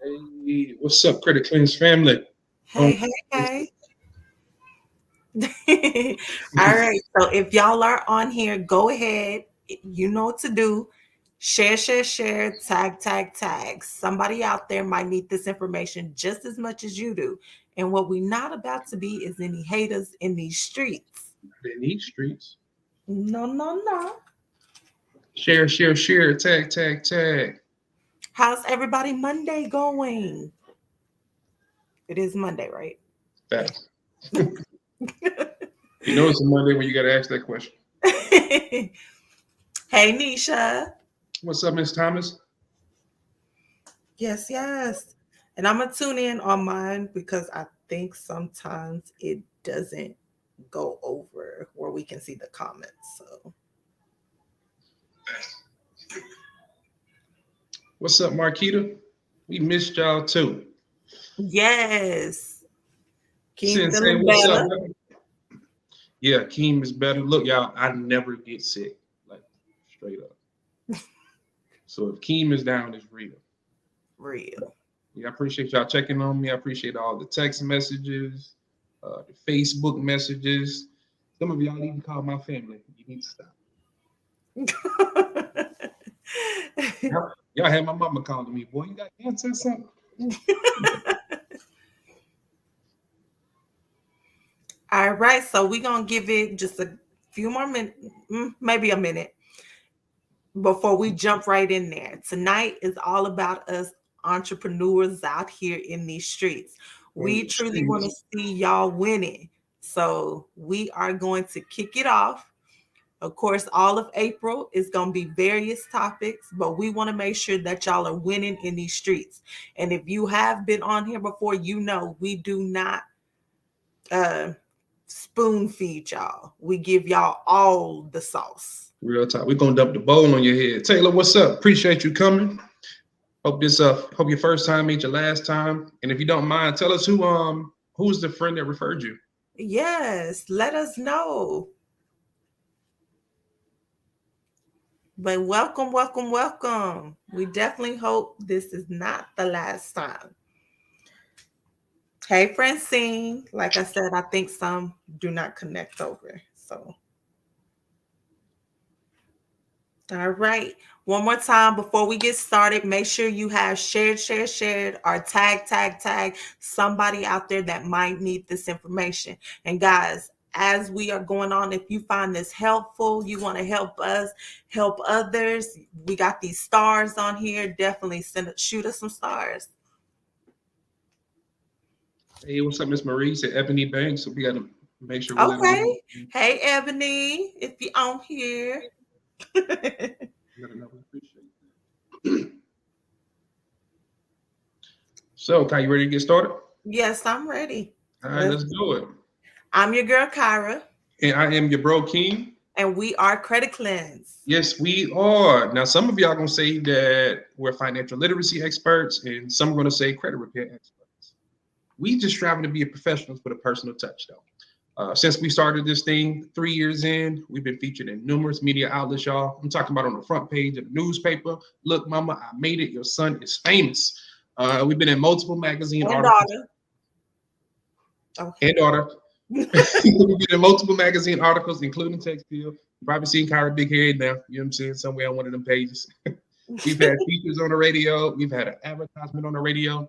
Hey, what's up, Credit Cleanse family? Um, Hey, hey, hey. All right. So if y'all are on here, go ahead. You know what to do. Share, share, share, tag, tag, tag. Somebody out there might need this information just as much as you do. And what we're not about to be is any haters in these streets. in these streets. No, no, no. Share, share, share, tag, tag, tag. How's everybody Monday going? It is Monday, right? Facts. You know it's a Monday when you got to ask that question. Hey, Nisha. What's up, Miss Thomas? Yes, yes. And I'm gonna tune in on mine because I think sometimes it doesn't go over where we can see the comments. So What's up, Marquita? We missed y'all too. yes, Keem Sensei, feeling what's up, better. brother? Yeah, Keem is better. Look, y'all, I never get sick, like straight up. So if Keem is down, it's real. Real. Yeah, I appreciate y'all checking on me. I appreciate all the text messages, the Facebook messages. Some of y'all even call my family. You need to stop. Y'all had my mama calling me, boy, you got cancer or something? All right, so we're gonna give it just a few more minutes, maybe a minute, before we jump right in there. Tonight is all about us entrepreneurs out here in these streets. On We the truly want to streets. see y'all winning. So we are going to kick it off. Of course, all of April is going to be various topics, but we want to make sure that y'all are winning in these streets. And if you have been on here before, you know we do not uh, spoon feed y'all. We give y'all all the sauce. Real talk. We're gonna dump the bowl on your head. Taylor, what's up? Appreciate you coming. Hope your first time ain't your last time. And if you don't mind, tell us who's the friend that referred you. Yes, let us know. But welcome, welcome, welcome. We definitely hope this is not the last time. Hey, Francine. Like I said, I think some do not connect over. So, all right. One more time before we get started, make sure you have shared, shared, shared, or tag, tag, tag somebody out there that might need this information. And guys, as we are going on, if you find this helpful, you want to help us, help others, we got these stars on here. Definitely shoot us some stars. Hey, what's up, Miss Marie? Said Ebony Banks. So we gotta make sure we let them Okay. know. Hey, Ebony, if you're on here. Let them know we appreciate that. So, Kai, you ready to get started? Yes, I'm ready. All right, Let's. let's do it. I'm your girl, Kyra, And I am your bro King. and we are Credit Cleanse. Yes, we are. Now, some of y'all gonna say that we're financial literacy experts, and some are gonna say credit repair experts. We just striving to be a professionals with a personal touch, though. Since we started this thing 3 years in, we've been featured in numerous media outlets, y'all. I'm talking about on the front page of the newspaper. Look, mama, I made it. Your son is famous. We've been in multiple magazine And articles daughter. Okay. and daughter. We've been in multiple magazine articles, including Textile. You probably seen Kyra Big Head now. You know what I'm saying? Somewhere on one of them pages. We've had features on the radio. We've had an advertisement on the radio.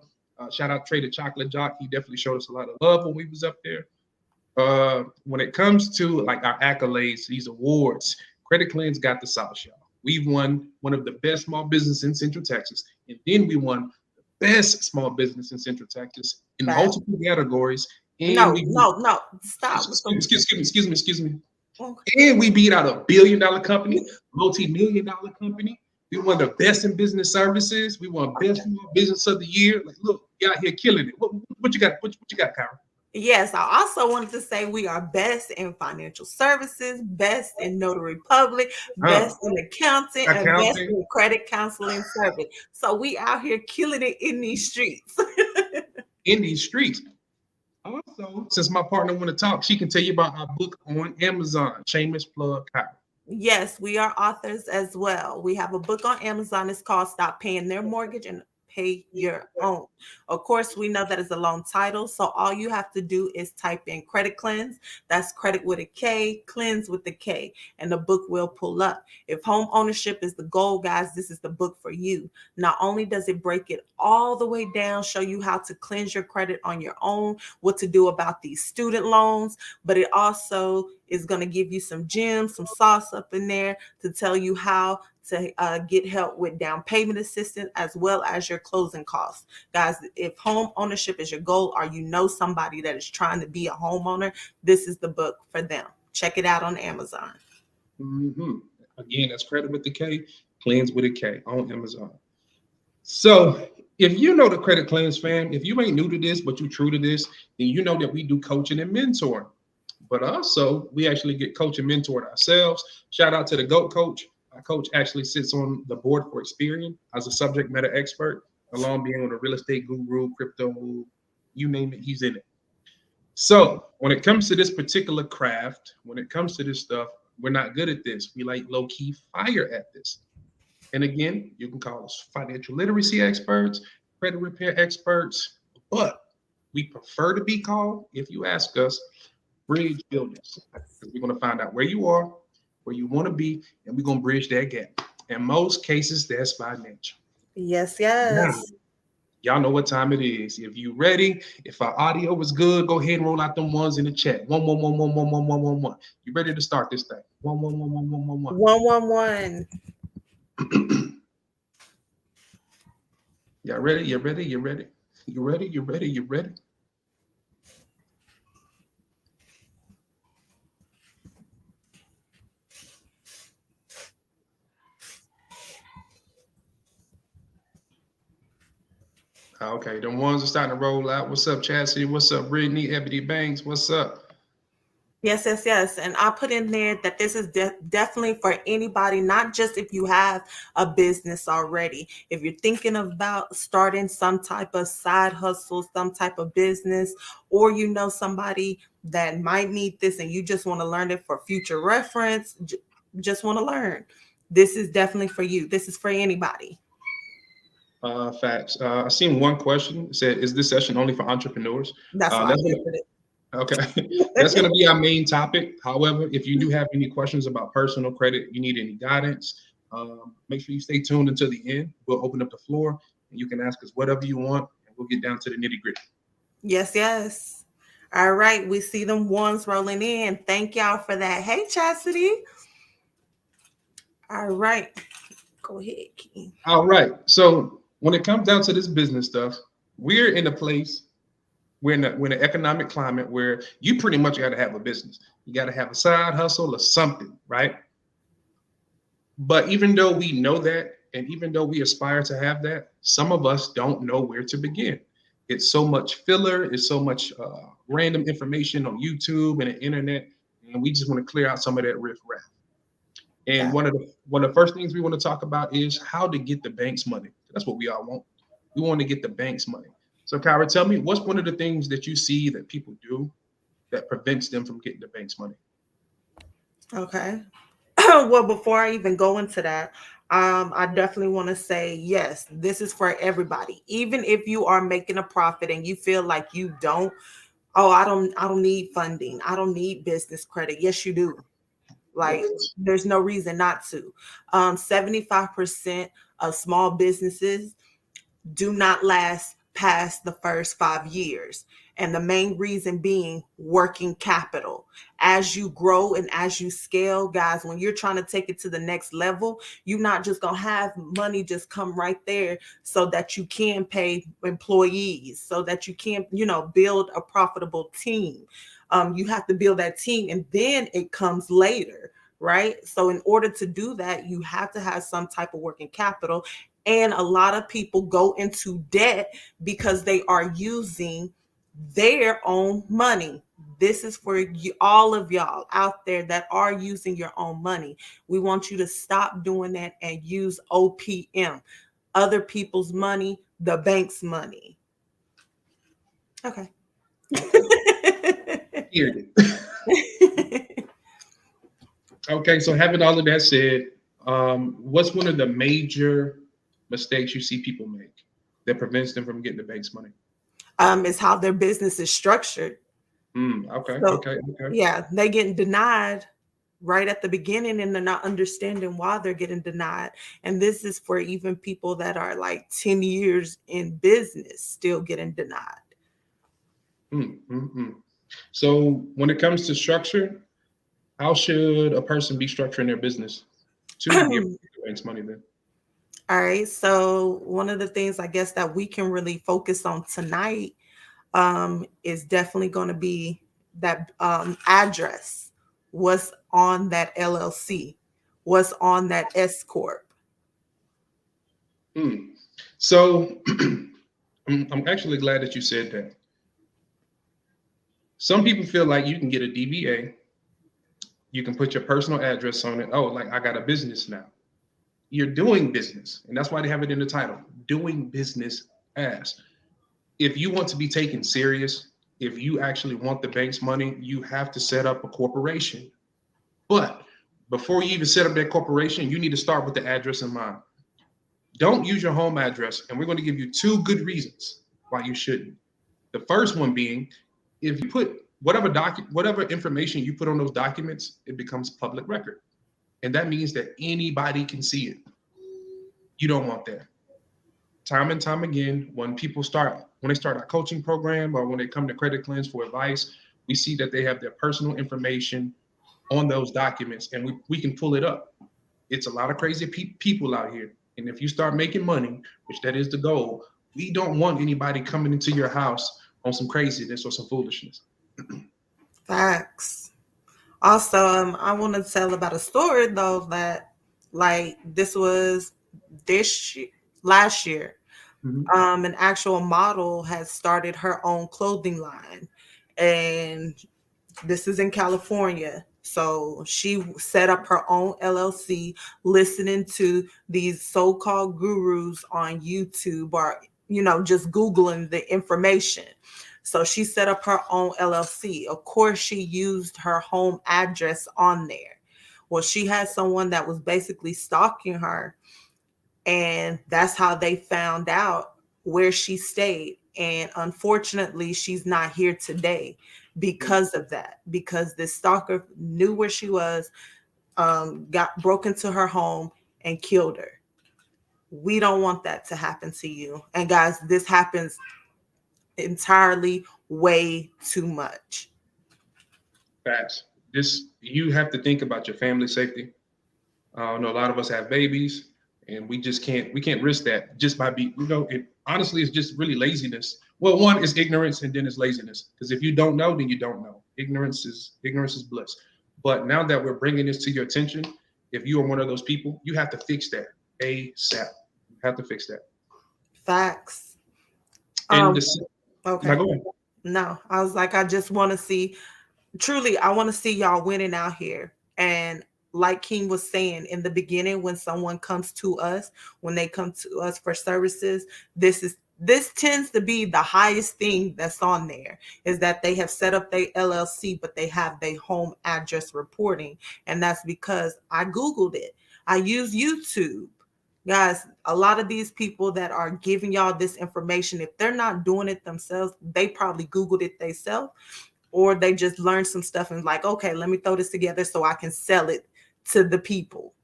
Shout out Trader Chocolate Jock. He definitely showed us a lot of love when we was up there. When it comes to like our accolades, these awards, Credit Cleanse got the sauce, y'all. We've won one of the best small business in Central Texas, and then we won the best small business in Central Texas in Fast. multiple categories. And No, we no, no. Stop. excuse me. Okay. And we beat out a $1 billion company, multi-million-dollar company. We won the best in business services. We won best small business of the year. Like, look, you out here killing it. What you got? What you got, Kyra? Yes, I also wanted to say we are best in financial services, best in notary public, Huh? best in accounting, and best Accounting in credit counseling service. So we out here killing it in these streets. in these streets. Also, since my partner want to talk, she can tell you about our book on Amazon. Shameless plug, Kyra. Yes, we are authors as well. We have a book on Amazon. It's called Stop Paying Their Mortgage and pay your own. Of course, we know that is a long title, so all you have to do is type in credit cleanse. That's credit with a K, cleanse with the K, and the book will pull up. If home ownership is the goal, guys, this is the book for you. Not only does it break it all the way down, show you how to cleanse your credit on your own, what to do about these student loans, but it also is going to give you some gems, some sauce up in there to tell you how to get help with down payment assistance as well as your closing costs. Guys, if home ownership is your goal or you know somebody that is trying to be a homeowner, this is the book for them. Check it out on Amazon. Mm-hmm. Again, that's credit with the K, cleanse with a K on Amazon. So if you know the Credit Cleanse fam, if you ain't new to this, but you true to this, then you know that we do coaching and mentoring. But also, we actually get coach and mentored ourselves. Shout out to the GOAT coach. Our coach actually sits on the board for Experian as a subject matter expert, along being with a real estate guru, crypto, you name it, he's in it. So when it comes to this particular craft, when it comes to this stuff, we're not good at this. We like low-key fire at this. And again, you can call us financial literacy experts, credit repair experts, but we prefer to be called, if you ask us, bridge builders. Because we're going to find out where you are, where you want to be, and we're going to bridge that gap. In most cases, that's financial. Yes, Now, yes. y'all know what time it is. If you ready, if our audio was good, go ahead and roll out them ones in the chat. One, one, one, one, one, one, one, one, one. You ready to start this thing? One, one, one, one, one, one, one. 111. Y'all ready? You ready? You ready? You ready? You ready? You ready? Okay, the ones are starting to roll out. What's up, Chastity? What's up, Brittany? Ebony Banks? What's up? Yes, yes, yes. And I put in there that this is definitely for anybody, not just if you have a business already. If you're thinking about starting some type of side hustle, some type of business, or you know somebody that might need this and you just want to learn it for future reference, just want to learn. This is definitely for you. This is for anybody. Facts. I seen one question. It said, "Is this session only for entrepreneurs?" That's why I That's gonna, answered okay. That's it. gonna be our main topic. However, if you do have any questions about personal credit, you need any guidance, make sure you stay tuned until the end. We'll open up the floor, and you can ask us whatever you want, and we'll get down to the nitty gritty. Yes, yes. All right, we see them ones rolling in. Thank y'all for that. Hey, Chastity. All right, go ahead, King. All right. So when it comes down to this business stuff, we're in a place. We're in an economic climate where you pretty much got to have a business. You got to have a side hustle or something, right? But even though we know that, and even though we aspire to have that, some of us don't know where to begin. It's so much filler, it's so much random information on YouTube and the internet, and we just want to clear out some of that riffraff. And Got one of the first things we want to talk about is how to get the bank's money. That's what we all want. We want to get the bank's money. So, Kyra, tell me, what's one of the things that you see that people do that prevents them from getting the bank's money? okay. Well, before I even go into that, I definitely want to say yes, this is for everybody. Even if you are making a profit and you feel like you don't, oh, I don't need funding. I don't need business credit. Yes, you do. Like, What? there's no reason not to. 75% of small businesses do not last past the first 5 years. And the main reason being working capital. As you grow and as you scale, guys, when you're trying to take it to the next level, you're not just going to have money just come right there so that you can pay employees, so that you can, build a profitable team. You have to build that team and then it comes later, right? So in order to do that, you have to have some type of working capital. And a lot of people go into debt because they are using their own money. This is for you, all of y'all out there that are using your own money. We want you to stop doing that and use OPM, other people's money, the bank's money. Okay. Hear it. Okay, so having all of that said, what's one of the major mistakes you see people make that prevents them from getting the bank's money? It's how their business is structured. Okay, So okay, okay. yeah, they getting denied right at the beginning and they're not understanding why they're getting denied. And this is for even people that are like 10 years in business still getting denied. Mm, mm, mm. So when it comes to structure, how should a person be structuring their business to be able to get the bank's money then? All right. So one of the things I guess that we can really focus on tonight is definitely going to be that address. What's on that LLC? What's on that S corp? Hmm. So I'm actually glad that you said that. Some people feel like you can get a DBA, you can put your personal address on it. Oh, like I got a business now. You're doing business, and that's why they have it in the title, doing business as. If you want to be taken serious, if you actually want the bank's money, you have to set up a corporation. But before you even set up that corporation, you need to start with the address in mind. Don't use your home address, and we're going to give you two good reasons why you shouldn't. The first one being, if you put whatever information you put on those documents, it becomes public record, and that means that anybody can see it. You don't want that. Time and time again, when they start our coaching program or when they come to Credit Cleanse for advice, we see that they have their personal information on those documents, and we can pull it up. It's a lot of crazy people out here, and if you start making money, which that is the goal, we don't want anybody coming into your house on some craziness or some foolishness. Facts. Also, I want to tell about a story though that like this was last year. Mhm. An actual model has started her own clothing line, and this is in California. So she set up her own LLC, listening to these so-called gurus on YouTube or just Googling the information. So she set up her own LLC. Of course, she used her home address on there. Well, she had someone that was basically stalking her, and that's how they found out where she stayed. And unfortunately, she's not here today because of that, because this stalker knew where she was, got broke into her home and killed her. We don't want that to happen to you. And guys, this happens entirely way too much. Facts. This you have to think about your family safety. I know a lot of us have babies, and we can't risk that just by it honestly it's just really laziness. Well, one is ignorance, and then it's laziness. Because if you don't know, then you don't know. Ignorance is bliss. But now that we're bringing this to your attention, if you are one of those people, you have to fix that ASAP. You have to fix that. Facts. And Um, now okay. go ahead. No, I was like, I just want to see, truly, I want to see y'all winning out here. And like King was saying in the beginning, when someone comes to us, when they come to us for services, this tends to be the highest thing that's on there, is that they have set up their LLC, but they have their home address reporting. And that's because I Googled it. I use YouTube. Guys, a lot of these people that are giving y'all this information, if they're not doing it themselves, they probably Googled it themselves, or they just learned some stuff and like, okay, let me throw this together so I can sell it to the people.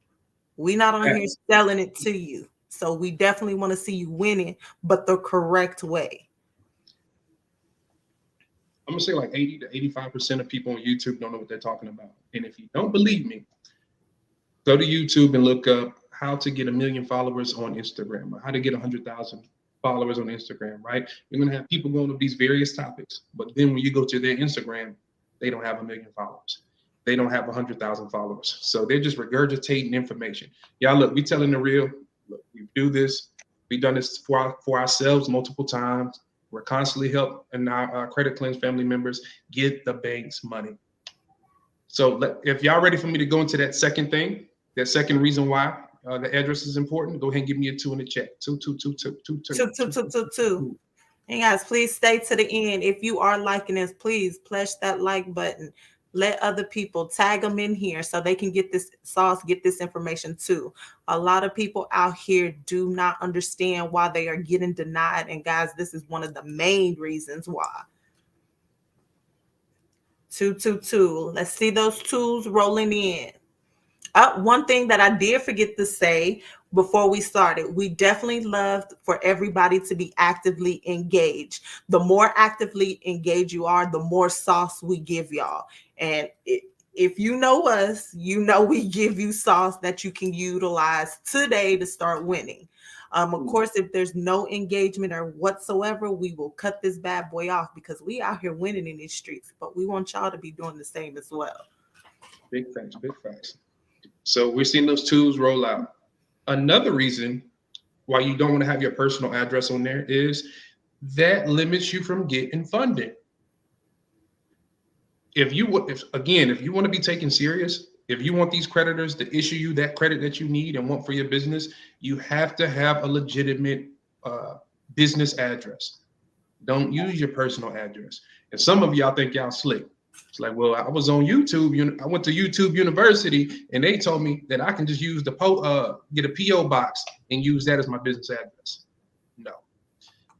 We not on here selling it to you. So we definitely want to see you winning, but the correct way. I'm gonna say like 80 to 85% of people on YouTube don't know what they're talking about. And if you don't believe me, go to YouTube and look up how to get 1 million followers on Instagram or how to get 100,000 followers on Instagram, right? You're going to have people going to these various topics. But then when you go to their Instagram, they don't have 1 million followers. They don't have 100,000 followers. So they're just regurgitating information. Y'all, look, we telling the real. Look, we do this. We've done this for ourselves multiple times. We're constantly helping our Credit Cleanse family members get the bank's money. So if y'all ready for me to go into that second thing, that second reason why the address is important, go ahead and give me a 2 in the chat. Two, two, two, two, two, two, Two, two, two, two, two, two, two. two. And guys, please stay to the end. If you are liking this, please push that like button. Let other people tag them in here so they can get this sauce, get this information too. A lot of people out here do not understand why they are getting denied. And guys, this is one of the main reasons why. Two, two, two. Let's see those twos rolling in. One thing that I did forget to say before we started, we definitely loved for everybody to be actively engaged. The more actively engaged you are, the more sauce we give y'all. And if you know us, you know we give you sauce that you can utilize today to start winning. Of course, if there's no engagement or whatsoever, we will cut this bad boy off because we out here winning in these streets. But we want y'all to be doing the same as well. Big facts, big facts. So we're seeing those tools roll out. Another reason why you don't want to have your personal address on there is that limits you from getting funding. If you want to be taken serious, if you want these creditors to issue you that credit that you need and want for your business, you have to have a legitimate business address. Don't use your personal address. And some of y'all think y'all slick. It's like, well, I was on YouTube. I went to YouTube University, and they told me that I can just use get a PO box and use that as my business address. No,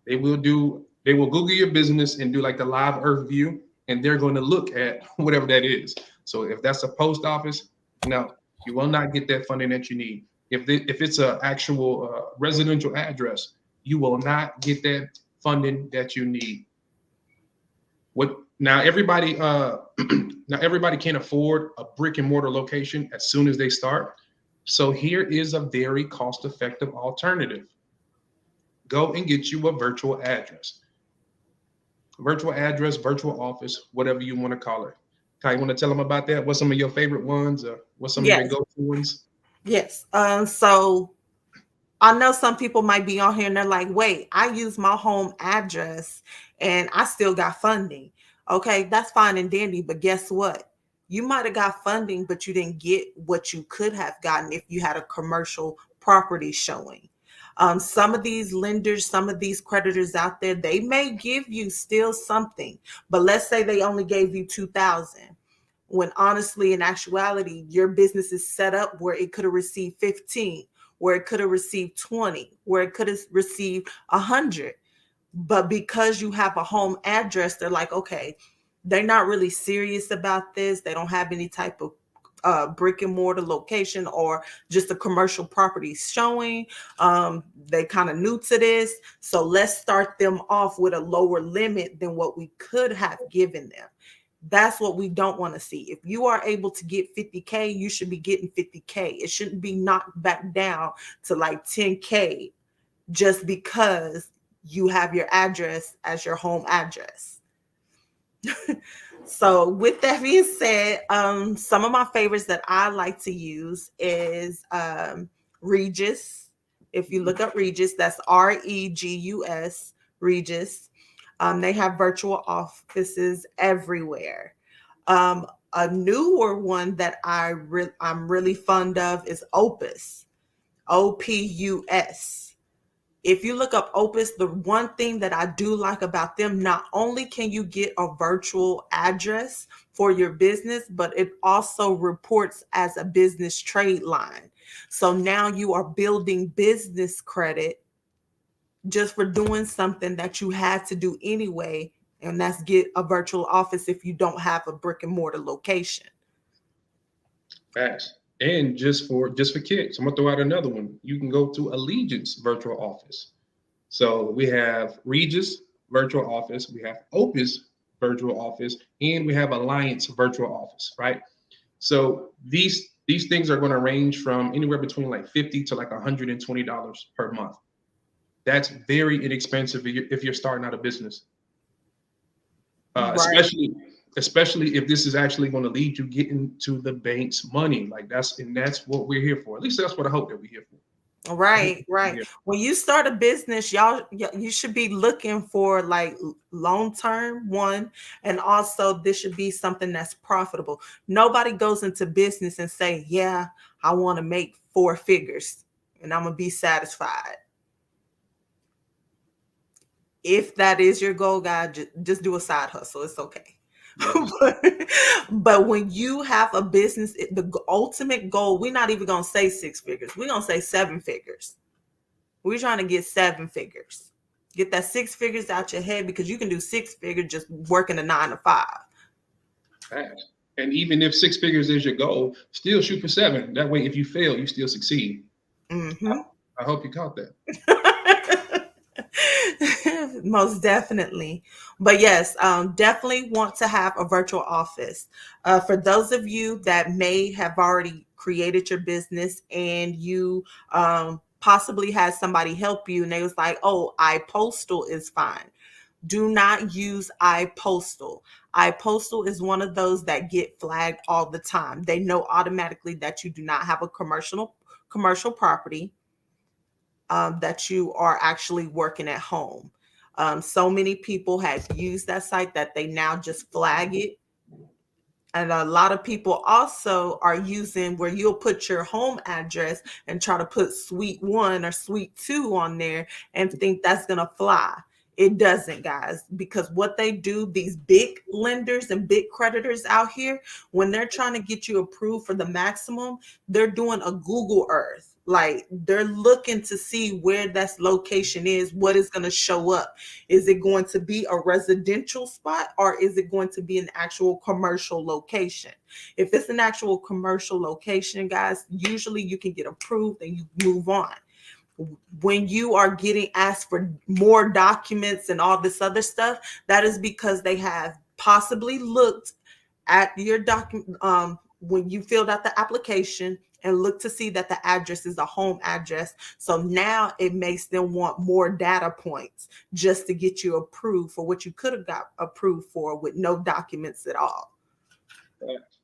they will Google your business and do like the live earth view, and they're going to look at whatever that is. So if that's a post office, no, you will not get that funding that you need. If it's an actual residential address, you will not get that funding that you need. Now everybody can't afford a brick and mortar location as soon as they start. So here is a very cost-effective alternative. Go and get you a virtual address. Virtual address, virtual office, whatever you want to call it. Kai, you want to tell them about that? What's some of your favorite ones? Or what's some of your go-to ones? Yes. So I know some people might be on here and they're like, wait, I use my home address and I still got funding. Okay, that's fine and dandy. But guess what? You might have got funding, but you didn't get what you could have gotten if you had a commercial property showing. Some of these lenders, some of these creditors out there, they may give you still something, but let's say they only gave you 2,000 when honestly, in actuality, your business is set up where it could have received 15, where it could have received 20, where it could have received 100. But because you have a home address, they're like, okay, they're not really serious about this. They don't have any type of brick and mortar location or just a commercial property showing. They kind of new to this. So let's start them off with a lower limit than what we could have given them. That's what we don't want to see. If you are able to get 50K, you should be getting 50K. It shouldn't be knocked back down to like 10K just because you have your address as your home address. So with that being said, some of my favorites that I like to use is Regis. If you look up Regis, that's Regus, Regis. They have virtual offices everywhere. A newer one that I'm really fond of is Opus, Opus. If you look up Opus, the one thing that I do like about them, not only can you get a virtual address for your business, but it also reports as a business trade line. So now you are building business credit just for doing something that you had to do anyway, and that's get a virtual office if you don't have a brick and mortar location. Facts. And just for kicks, I'm gonna throw out another one. You can go to Allegiance virtual office. So we have Regis virtual office, we have Opus virtual office, and we have Alliance virtual office, right? So these things are going to range from anywhere between like $50 to like $120 per month. That's very inexpensive if you're starting out a business, Right. especially if this is actually going to lead you getting to the bank's money. Like that's what we're here for. At least that's what I hope that we're here for. Right. When you start a business, you should be looking for like long term one, and also this should be something that's profitable. Nobody goes into business and say, "Yeah, I want to make 4 figures and I'm gonna be satisfied." If that is your goal, guys, just do a side hustle. It's okay. Yeah. But when you have a business, ultimate goal, we're not even gonna say six figures. We're gonna say seven figures. We're trying to get seven figures. Get that six figures out your head, because you can do six figures just working a 9 to 5. Facts. And even if six figures is your goal, still shoot for seven. That way, if you fail, you still succeed. Mm-hmm. I hope you caught that. Most definitely. But yes, definitely want to have a virtual office. For those of you that may have already created your business and you possibly had somebody help you and they was like, oh, iPostal is fine. Do not use iPostal. iPostal is one of those that get flagged all the time. They know automatically that you do not have a commercial property, that you are actually working at home. So many people have used that site that they now just flag it. And a lot of people also are using where you'll put your home address and try to put suite 1 or suite 2 on there and think that's going to fly. It doesn't, guys, because what they do, these big lenders and big creditors out here, when they're trying to get you approved for the maximum, they're doing a Google Earth. Like, they're looking to see where that location is, what is going to show up. Is it going to be a residential spot, or is it going to be an actual commercial location? If it's an actual commercial location, guys, usually you can get approved and you move on. When you are getting asked for more documents and all this other stuff, that is because they have possibly looked at your document, when you filled out the application, and look to see that the address is a home address. So now it makes them want more data points just to get you approved for what you could have got approved for with no documents at all. Facts.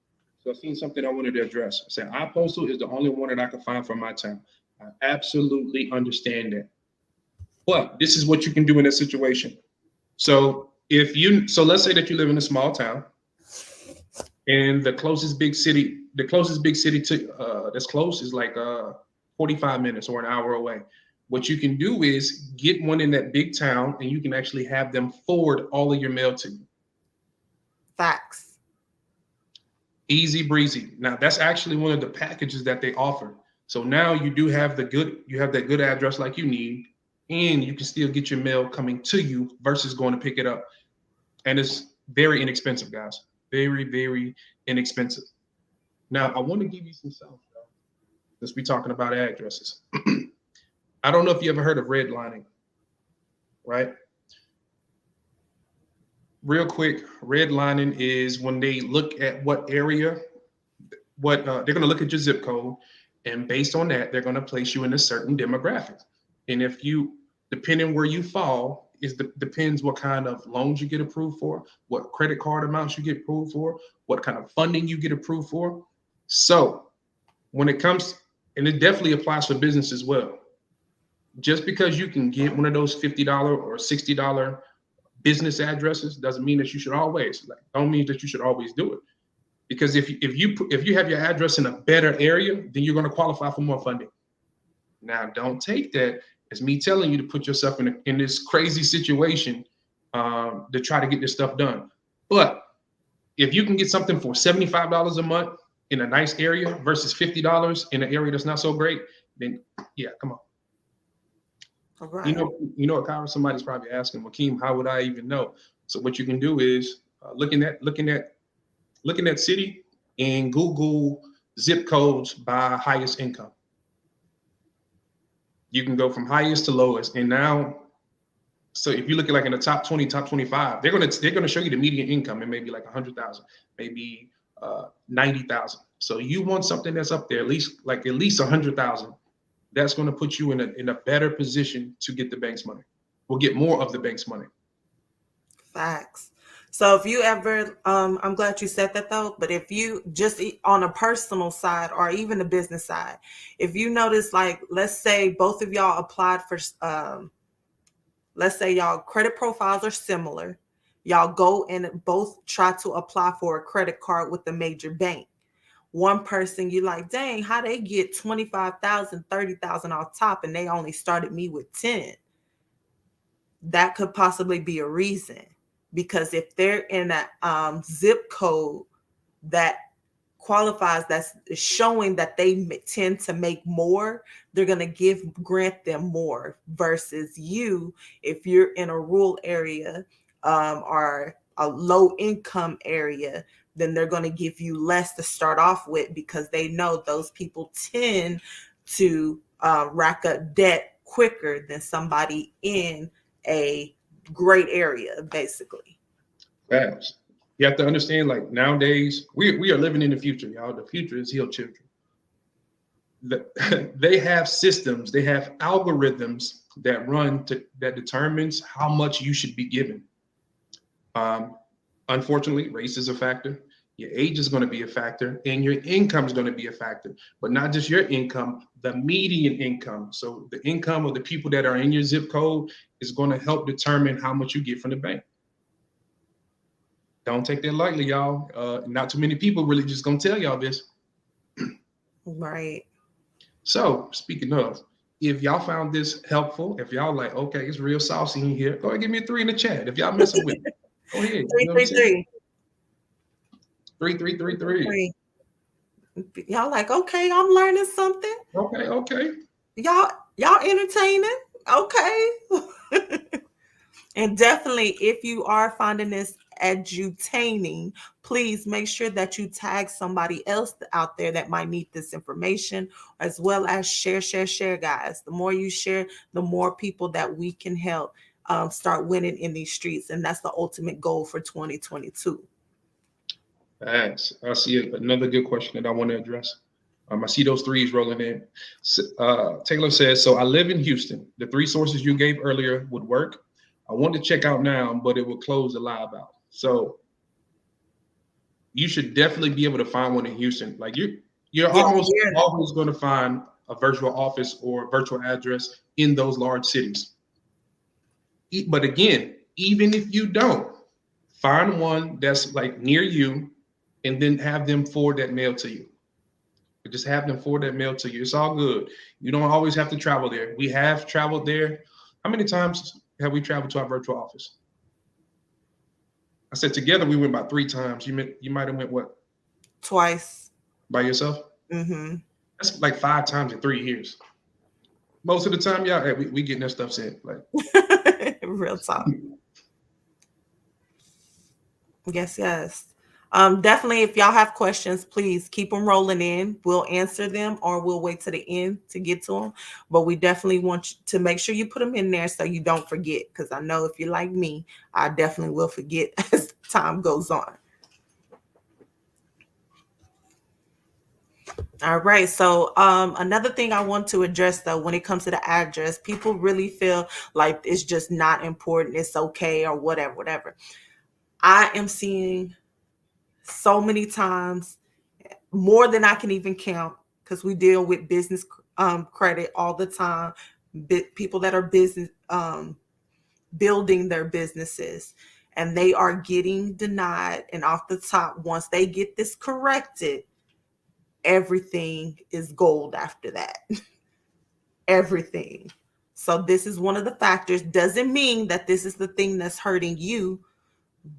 So I've seen something I wanted to address. I said iPostal is the only one that I can find from my town. I absolutely understand that. But this is what you can do in this situation. So let's say that you live in a small town, and the closest big city to that's close is like 45 minutes or an hour away. What you can do is get one in that big town, and you can actually have them forward all of your mail to you. Facts. Easy breezy. Now that's actually one of the packages that they offer. So now you have that good address like you need, and you can still get your mail coming to you versus going to pick it up. And it's very inexpensive, guys. Very, very inexpensive. Now I want to give you some stuff since we're talking about addresses. I don't know if you ever heard of redlining, right? Real quick, redlining is when they look at what area, they're going to look at your zip code, and based on that, they're going to place you in a certain demographic. And if you, depending where you fall, depends what kind of loans you get approved for, what credit card amounts you get approved for, what kind of funding you get approved for. So when it comes, and it definitely applies for business as well. Just because you can get one of those $50 or $60 business addresses doesn't mean that you should always, like, don't mean that you should always do it. Because if you have your address in a better area, then you're going to qualify for more funding. Now, don't take that as me telling you to put yourself in this crazy situation to try to get this stuff done. But if you can get something for $75 a month in a nice area versus $50 in an area that's not so great, then yeah, come on. All right. You know, Kyra, somebody's probably asking, Wakeem, how would I even know? So what you can do is looking at city and Google zip codes by highest income. You can go from highest to lowest, and now, so if you look at like in the top 20, top 25, they're gonna show you the median income, and maybe like 100,000, maybe 90,000. So you want something that's up there at least 100,000. That's going to put you in a better position to get the bank's money. We'll get more of the bank's money. Facts. So if you ever, I'm glad you said that though, but if you just on a personal side or even a business side, if you notice, like, let's say both of y'all applied for, let's say y'all credit profiles are similar, y'all go and both try to apply for a credit card with a major bank. One person, you like, dang, how they get 25,000, 30,000 off top, and they only started me with 10. That could possibly be a reason. because if they're in a zip code that qualifies, that's showing that they tend to make more, they're going to grant them more, versus you, if you're in a rural area or a low income area, then they're going to give you less to start off with, because they know those people tend to rack up debt quicker than somebody in a great area, basically. Facts. You have to understand, like nowadays, we are living in the future, y'all. The future is your children. They have systems, they have algorithms that that determines how much you should be given. Um, Unfortunately, race is a factor. Your age is going to be a factor, and your income is going to be a factor. But not just your income, the median income. So the income of the people that are in your zip code is going to help determine how much you get from the bank. Don't take that lightly, y'all. Not too many people really just gonna tell y'all this. Right. So speaking of, if y'all found this helpful, if y'all like, okay, it's real saucy in here, go ahead, give me a 3 in the chat. If y'all messing with me, go ahead. You Three, know what I'm three, saying? three. 3 3 3 3. Three. Y'all like, okay, I'm learning something. Okay, okay. Y'all, y'all entertaining. Okay. And definitely, if you are finding this edutaining, please make sure that you tag somebody else out there that might need this information, as well as share, guys. The more you share, the more people that we can help start winning in these streets. And that's the ultimate goal for 2022. Thanks. I see another good question that I want to address. I see those threes rolling in. Taylor says, so I live in Houston. The 3 sources you gave earlier would work. I want to check out now, but it will close the live out. So you should definitely be able to find one in Houston. Like you're almost always going to find a virtual office or virtual address in those large cities. But again, even if you don't, find one that's like near you and then have them forward that mail to you. Just have them forward that mail to you. It's all good. You don't always have to travel there. We have traveled there. How many times have we traveled to our virtual office? I said together we went about 3 times. You might have went what? Twice. By yourself? Mm-hmm. That's like 5 times in 3 years. Most of the time, y'all, hey, we getting that stuff sent. Like real talk. Yes. Definitely, if y'all have questions, please keep them rolling in. We'll answer them, or we'll wait to the end to get to them. But we definitely want you to make sure you put them in there so you don't forget. Because I know if you're like me, I definitely will forget as time goes on. All right. So another thing I want to address, though, when it comes to the address, people really feel like it's just not important. It's okay, or whatever. I am seeing so many times, more than I can even count, because we deal with business credit all the time. People that are business building their businesses, and they are getting denied. And off the top, once they get this corrected, everything is gold after that. Everything. So this is one of the factors. Doesn't mean that this is the thing that's hurting you,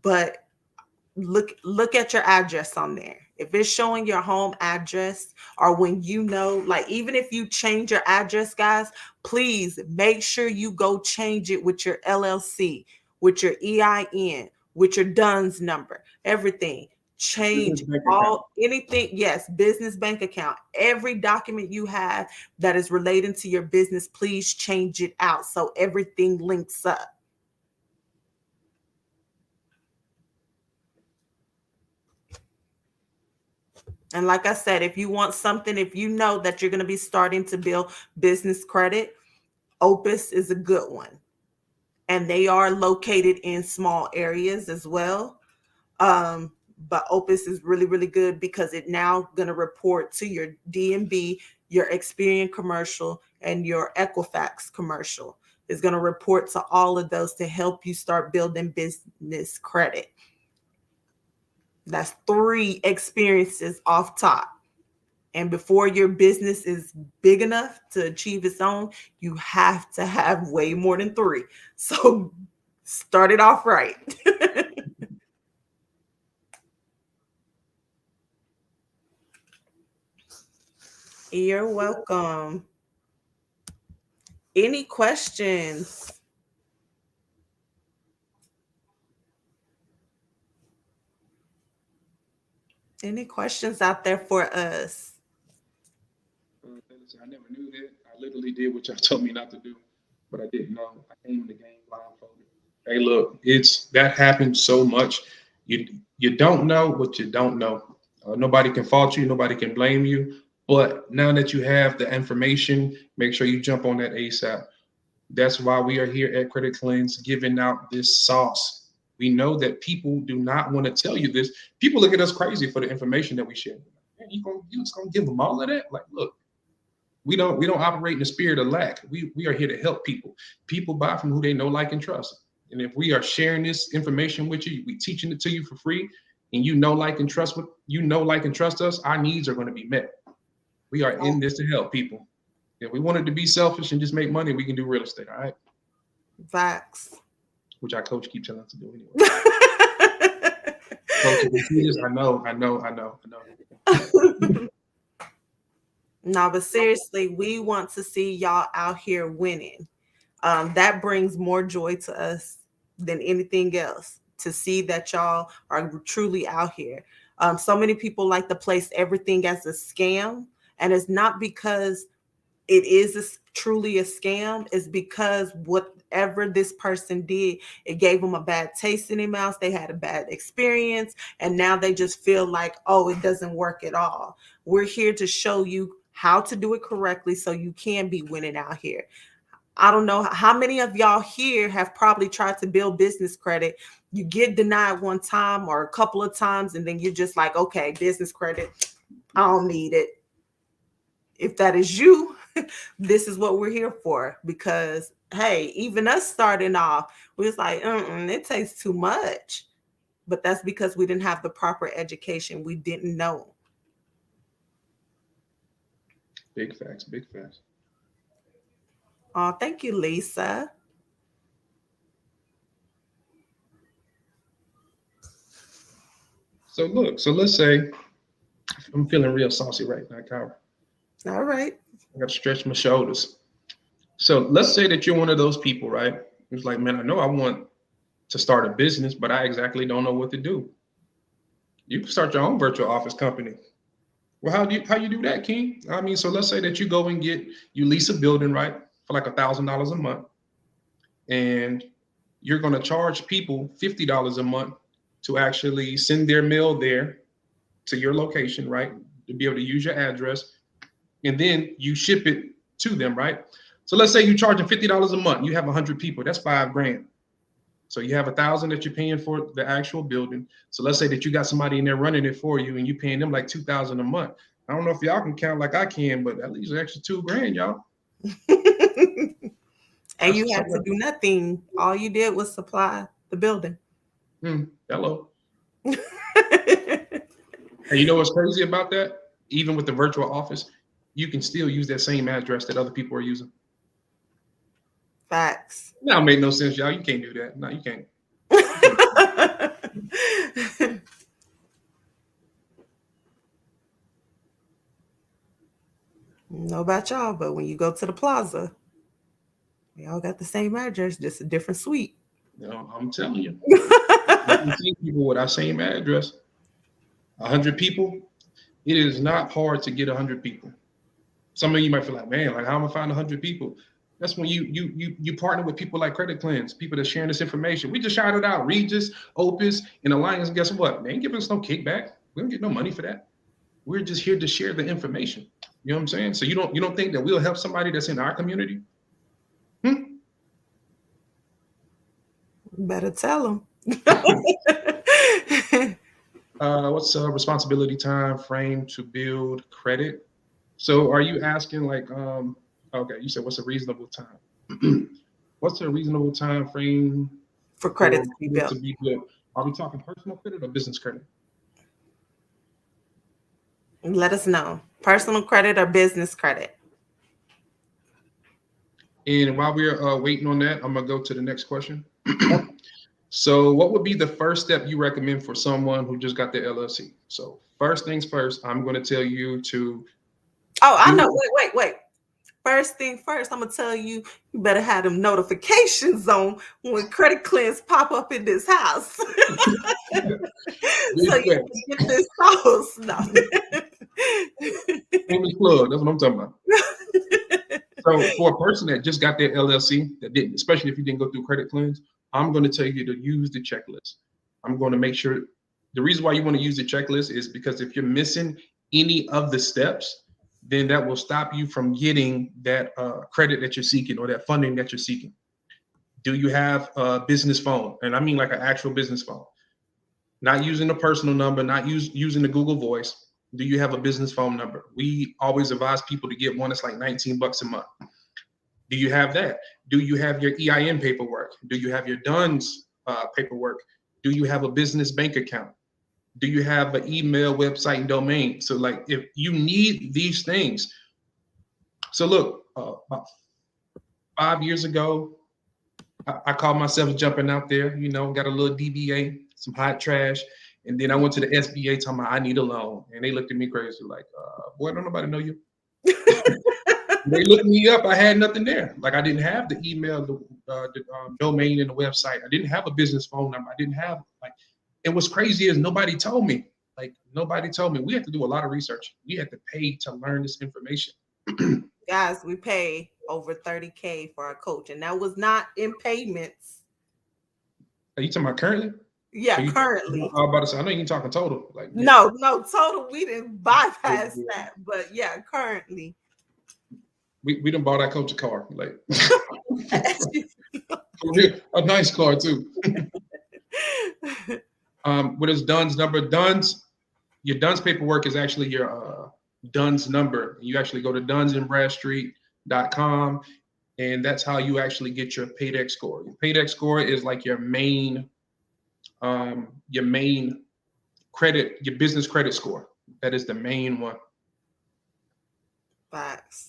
but look at your address on there. If it's showing your home address, or when you know, like, even if you change your address, guys, please make sure you go change it with your LLC, with your EIN, with your DUNS number, everything. Change anything. Yes, business bank account. Every document you have that is relating to your business, please change it out so everything links up. And like I said, if you want something, if you know that you're going to be starting to build business credit, Opus is a good one. And they are located in small areas as well. But Opus is really, really good because it now going to report to your DMB, your Experian commercial, and your Equifax commercial. It's going to report to all of those to help you start building business credit. That's 3 experiences off top. And before your business is big enough to achieve its own, you have to have way more than 3. So start it off right. You're welcome. Any questions? Any questions out there for us? I never knew that. I literally did what y'all told me not to do, but I didn't know. I came in the game blindfolded. Hey, look, it's that happens so much. You don't know what you don't know. Nobody can fault you. Nobody can blame you. But now that you have the information, make sure you jump on that ASAP. That's why we are here at Credit Cleanse giving out this sauce. We know that people do not want to tell you this. People look at us crazy for the information that we share. Man, you just gonna give them all of that? Like, look, we don't operate in the spirit of lack. We are here to help people. People buy from who they know, like, and trust. And if we are sharing this information with you, we teaching it to you for free, and like, and trust us, our needs are going to be met. We are in this to help people. If we wanted to be selfish and just make money, we can do real estate, all right? Facts. Which our coach keeps telling us to do anyway. Coach, if you see this, I know. No, but seriously, we want to see y'all out here winning. That brings more joy to us than anything else, to see that y'all are truly out here. So many people like to place everything as a scam, and it's not because it is truly a scam. It's because whatever this person did, it gave them a bad taste in their mouth. They had a bad experience, and now they just feel like, oh, it doesn't work at all. We're here to show you how to do it correctly so you can be winning out here. I don't know how many of y'all here have probably tried to build business credit. You get denied one time or a couple of times, and then you're just like, okay, business credit, I don't need it. If that is you, this is what we're here for. Because, hey, even us starting off, we was like, it takes too much. But that's because we didn't have the proper education. We didn't know. Big facts, big facts. Oh, thank you, Lisa. So look, so let's say I'm feeling real saucy right now, Kyra. All right. I got to stretch my shoulders. So let's say that you're one of those people, right? It's like, man, I know I want to start a business, but I exactly don't know what to do. You can start your own virtual office company. Well, how you do that, King? I mean, so let's say that you go and you lease a building, right, for like $1,000 a month, and you're going to charge people $50 a month to actually send their mail there to your location, right, to be able to use your address, and then you ship it to them, right? So let's say you're charging $50 a month. You have 100 people. That's $5,000. So you have 1,000 that you're paying for the actual building. So let's say that you got somebody in there running it for you, and you paying them like 2,000 a month. I don't know if y'all can count like I can, but at least an extra $2,000, y'all. And you had to do nothing. All you did was supply the building. Hello. And you know what's crazy about that? Even with the virtual office, you can still use that same address that other people are using. Facts. Now it made no sense, y'all. You can't do that. No, you can't. Know about y'all, but when you go to the plaza, we all got the same address, just a different suite. I'm telling you. I've seen people with our same address. 100 people. It is not hard to get 100 people. Some of you might feel like, man, like how am I find 100 people? That's when you partner with people like Credit Cleanse, people that sharing this information. We just shouted out Regis, Opus, and Alliance, and guess what? They ain't giving us no kickback. We don't get no money for that. We're just here to share the information. You know what I'm saying? So you don't think that we'll help somebody that's in our community? Better tell them. What's a responsibility time frame to build credit? So are you asking like, okay, you said what's a reasonable time? What's a reasonable time frame for credit to be built? Are we talking personal credit or business credit? Let us know. Personal credit or business credit? And while we're waiting on that, I'm gonna go to the next question. So what would be the first step you recommend for someone who just got their LLC? So first things first, I'm going to tell you to Oh, I know. Do Wait. First thing first, I'm gonna tell you, you better have them notifications on when credit cleanse pop up in this house. So you expect can get this sauce. No. famous plug. That's what I'm talking about. So for a person that just got their LLC, that didn't, especially if you didn't go through credit cleanse, I'm going to tell you to use the checklist. I'm going to make sure. The reason why you want to use the checklist is because if you're missing any of the steps, then that will stop you from getting that credit that you're seeking or that funding that you're seeking. Do you have a business phone? And I mean like an actual business phone, not using a personal number, not using the Google Voice. Do you have a business phone number? We always advise people to get one that's like 19 bucks a month. Do you have that? Do you have your EIN paperwork? Do you have your DUNS paperwork? Do you have a business bank account? Do you have an email, website, and domain? So, like, if you need these things. So, look, about 5 years ago, I called myself jumping out there, got a little DBA, some hot trash. And then I went to the SBA talking about I need a loan. And they looked at me crazy, like, boy, don't nobody know you. They looked me up. I had nothing there. Like I didn't have the email, the domain, and the website. I didn't have a business phone number. I didn't have like. And what's crazy is nobody told me. Like nobody told me. We had to do a lot of research. We had to pay to learn this information. Guys, we pay over $30K for our coach, and that was not in payments. Are you talking about currently? Yeah, currently. I was about to say, I know you're talking total. Like no, total. We didn't bypass that, but yeah, currently. We done bought our coach a car, like a nice car too. What is DUNS number? Your DUNS paperwork is actually your DUNS number. You actually go to dunsandbradstreet.com, and that's how you actually get your PAYDEX score. Your PAYDEX score is like your main credit, your business credit score. That is the main one. Facts.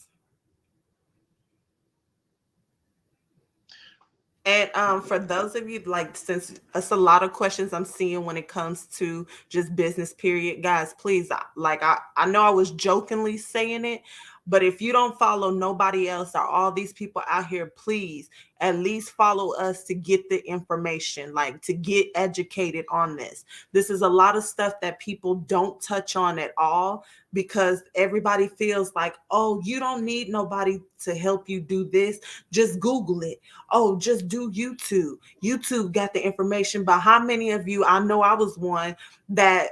And for those of you, like, since it's a lot of questions I'm seeing when it comes to just business period, guys, please, I know I was jokingly saying it, but if you don't follow nobody else or all these people out here, please at least follow us to get the information, like to get educated on this. This is a lot of stuff that people don't touch on at all because everybody feels like, oh, you don't need nobody to help you do this. Just Google it. Oh, just do YouTube. YouTube got the information. But how many of you, I know I was one that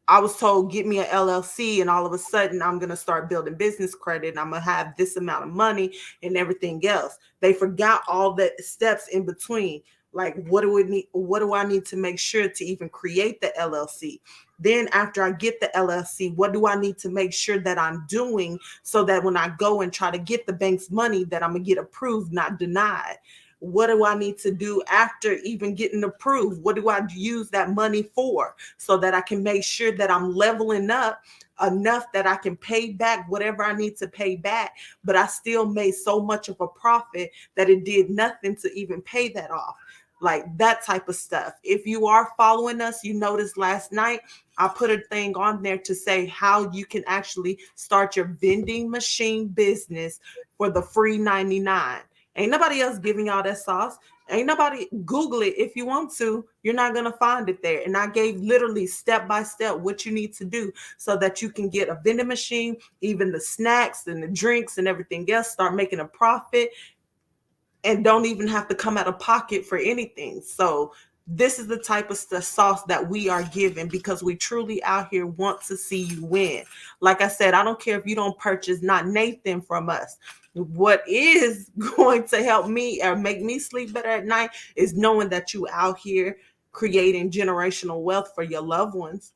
I was told, get me an LLC, and all of a sudden I'm going to start building business credit and I'm going to have this amount of money and everything else. They forgot all the steps in between. Like, what do I need to make sure to even create the LLC? Then after I get the LLC, what do I need to make sure that I'm doing so that when I go and try to get the bank's money that I'm going to get approved, not denied? What do I need to do after even getting approved? What do I use that money for so that I can make sure that I'm leveling up enough that I can pay back whatever I need to pay back, but I still made so much of a profit that it did nothing to even pay that off. Like that type of stuff. If you are following us, you noticed last night I put a thing on there to say how you can actually start your vending machine business for the free 99. Ain't nobody else giving y'all that sauce. Ain't nobody. Google it if you want to. You're not going to find it there. And I gave literally step by step what you need to do so that you can get a vending machine, even the snacks and the drinks and everything else, start making a profit and don't even have to come out of pocket for anything. So this is the type of sauce that we are giving because we truly out here want to see you win. Like I said, I don't care if you don't purchase not Nathan from us. What is going to help me or make me sleep better at night is knowing that you out here creating generational wealth for your loved ones,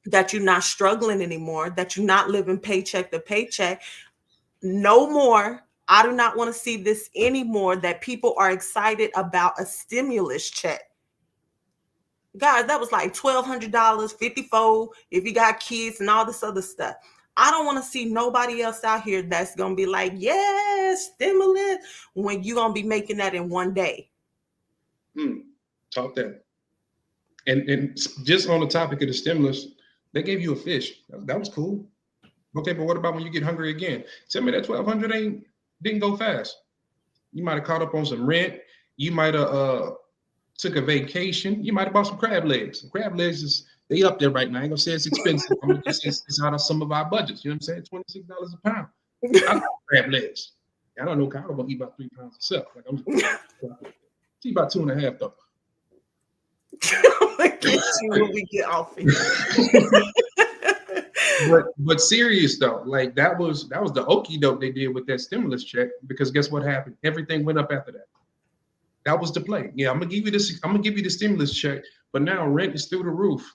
that you're not struggling anymore, that you're not living paycheck to paycheck. No more. I do not want to see this anymore, that people are excited about a stimulus check. Guys, that was like $1,200, $54 if you got kids and all this other stuff. I don't want to see nobody else out here that's going to be like, yes, stimulus, when you're going to be making that in one day. Talk that. And just on the topic of the stimulus, they gave you a fish. That was cool. Okay, but what about when you get hungry again? Tell me that 1,200 didn't go fast. You might have caught up on some rent. You might have took a vacation. You might have bought some crab legs. Some crab legs is they up there right now. I ain't gonna say it's expensive. I'm gonna just say it's out of some of our budgets. You know what I'm saying? $26 a pound. I like crab legs. I don't know. Kyle gonna eat about 3 pounds himself. Like I'm just eat about 2.5 though. I'm gonna get you when we get off of here. But serious though, like that was the okie doke they did with that stimulus check, because guess what happened? Everything went up after that. That was the play. Yeah, I'm gonna give you this. I'm gonna give you the stimulus check, but now rent is through the roof.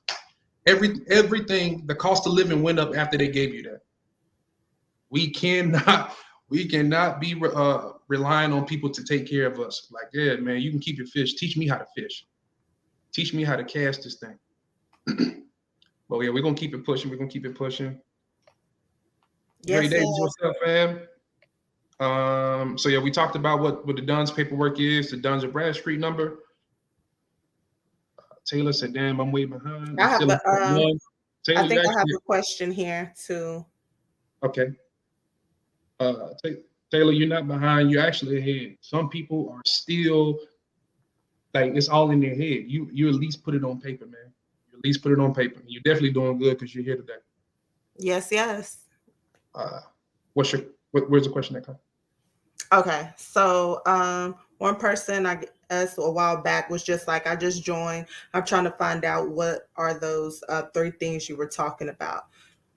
Everything, the cost of living went up after they gave you that. We cannot be relying on people to take care of us. Like, yeah, man, you can keep your fish. Teach me how to fish. Teach me how to cast this thing. But yeah, we're gonna keep it pushing. We're gonna keep it pushing. Great Davis, what's up, fam? So yeah, we talked about what the Dunn's paperwork is, the Dunn's and Bradstreet number. Taylor said, "Damn, I'm way behind." I think Taylor, I have a question here too. Okay. Taylor, you're not behind. You're actually ahead. Some people are still like it's all in their head. You at least put it on paper, man. You at least put it on paper. You're definitely doing good because you're here today. Yes, yes. Where's the question that comes? Okay, so one person I asked a while back was just like, I just joined. I'm trying to find out what are those 3 things you were talking about.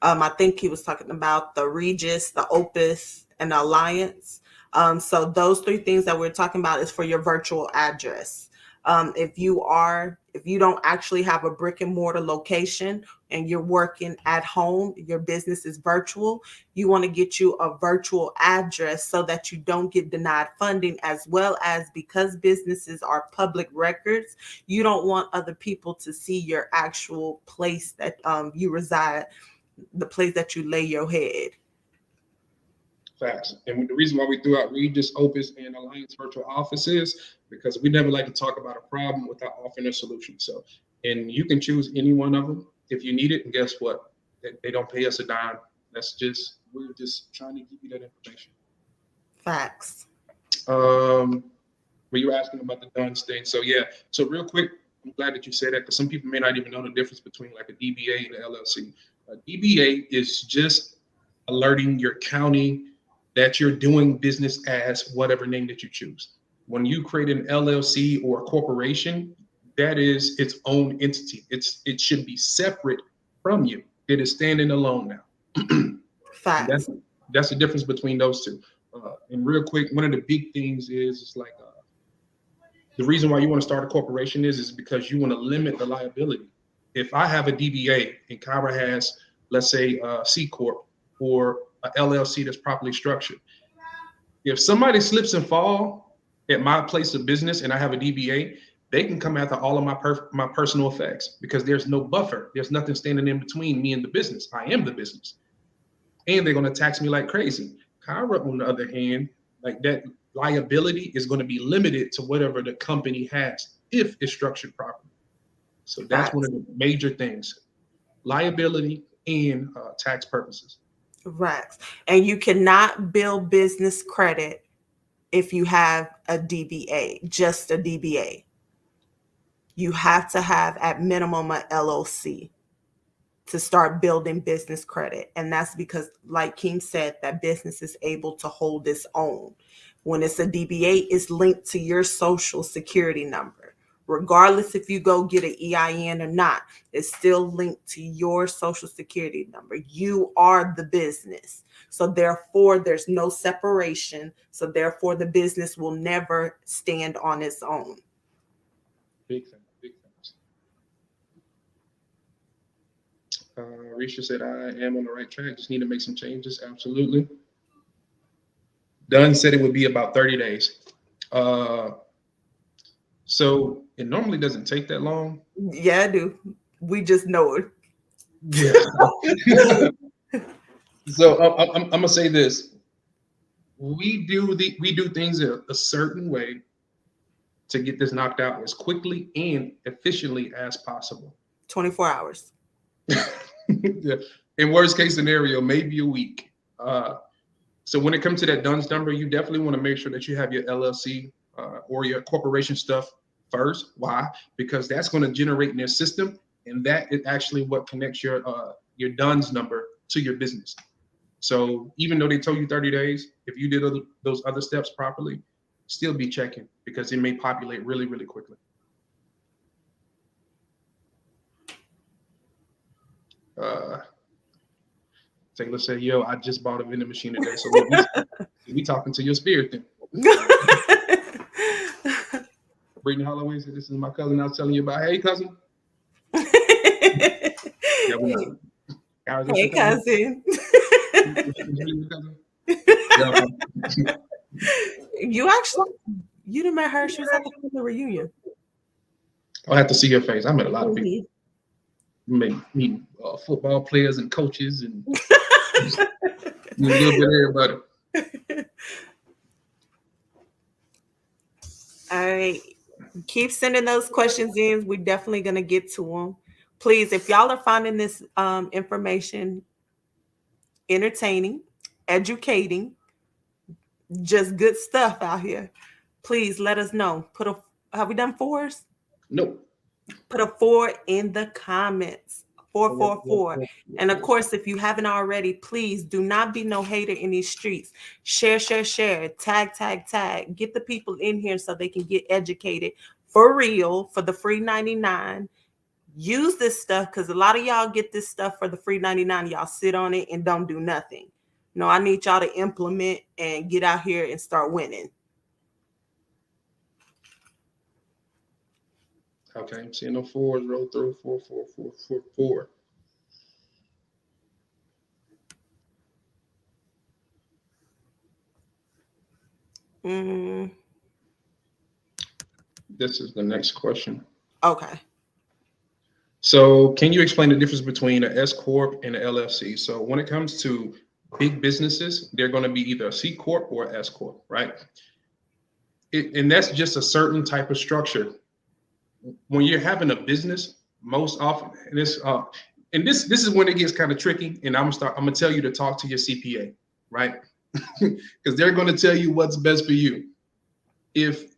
I think he was talking about the Regis, the Opus, and the Alliance. So those 3 things that we're talking about is for your virtual address. If you don't actually have a brick and mortar location and you're working at home, your business is virtual, you want to get you a virtual address so that you don't get denied funding, as well as because businesses are public records, you don't want other people to see your actual place that you reside, the place that you lay your head. Facts. And the reason why we threw out Regis, Opus, and Alliance virtual offices, because we never like to talk about a problem without offering a solution. So, and you can choose any one of them if you need it. And guess what? They don't pay us a dime. We're just trying to give you that information. Facts. Were you asking about the Dunn's thing? So yeah. So real quick, I'm glad that you said that, because some people may not even know the difference between like a DBA and an LLC. A DBA is just alerting your county that you're doing business as whatever name that you choose. When you create an LLC or a corporation, that is its own entity. It should be separate from you. It is standing alone now. Facts. That's the difference between those two. And real quick, one of the big things is it's like the reason why you want to start a corporation is because you want to limit the liability. If I have a DBA and Kyra has, let's say, a C Corp or a LLC that's properly structured, if somebody slips and fall at my place of business and I have a DBA, they can come after all of my personal effects, because there's no buffer. There's nothing standing in between me and the business. I am the business. And they're going to tax me like crazy. Kyra, on the other hand, like that liability is going to be limited to whatever the company has if it's structured properly. So that's one of the major things: liability and tax purposes. Right. And you cannot build business credit if you have a DBA, just a DBA. You have to have at minimum an LLC to start building business credit. And that's because, like King said, that business is able to hold its own. When it's a DBA, it's linked to your social security number. Regardless if you go get an EIN or not, it's still linked to your social security number. You are the business. So therefore, there's no separation. So therefore, the business will never stand on its own. Big thing. Risha said, I am on the right track. Just need to make some changes. Absolutely. Dunn said it would be about 30 days. So it normally doesn't take that long. Yeah, I do. We just know it. Yeah. So I'm gonna say this: we do things a certain way to get this knocked out as quickly and efficiently as possible. 24 hours. Yeah. In worst case scenario, maybe a week. So when it comes to that DUNS number, you definitely want to make sure that you have your LLC or your corporation stuff first. Why? Because that's going to generate in their system, and that is actually what connects your DUNS number to your business. So even though they told you 30 days, if you did those other steps properly, still be checking because it may populate really, really quickly. Taylor said, yo, I just bought a vending machine today. So we talking to your spirit then. Brittany Holloway said, this is my cousin I was telling you about. Hey, cousin. Yeah, hey, cousin. You didn't met her. She was at the family reunion. I'll have to see your face. I met a lot of people. Meet football players and coaches and a little bit of everybody. All right. Keep sending those questions in. We're definitely going to get to them. Please, if y'all are finding this information entertaining, educating, just good stuff out here, please let us know. Have we done 4s? Nope. Put a 4 in the comments. 444. And of course, if you haven't already, please do not be no hater in these streets. Share, tag. Get the people in here so they can get educated for real for the free 99. Use this stuff because a lot of y'all get this stuff for the free 99. Y'all sit on it and don't do nothing. No, I need y'all to implement and get out here and start winning. Okay, I'm seeing no 4s roll through. 4, 4, 4, 4, 4. This is the next question. Okay. So can you explain the difference between an S Corp and an LLC? So when it comes to big businesses, they're going to be either a C Corp or S Corp, right? And that's just a certain type of structure. When you're having a business, most often, and this is when it gets kind of tricky. And I'm gonna tell you to talk to your CPA, right? Because they're going to tell you what's best for you. If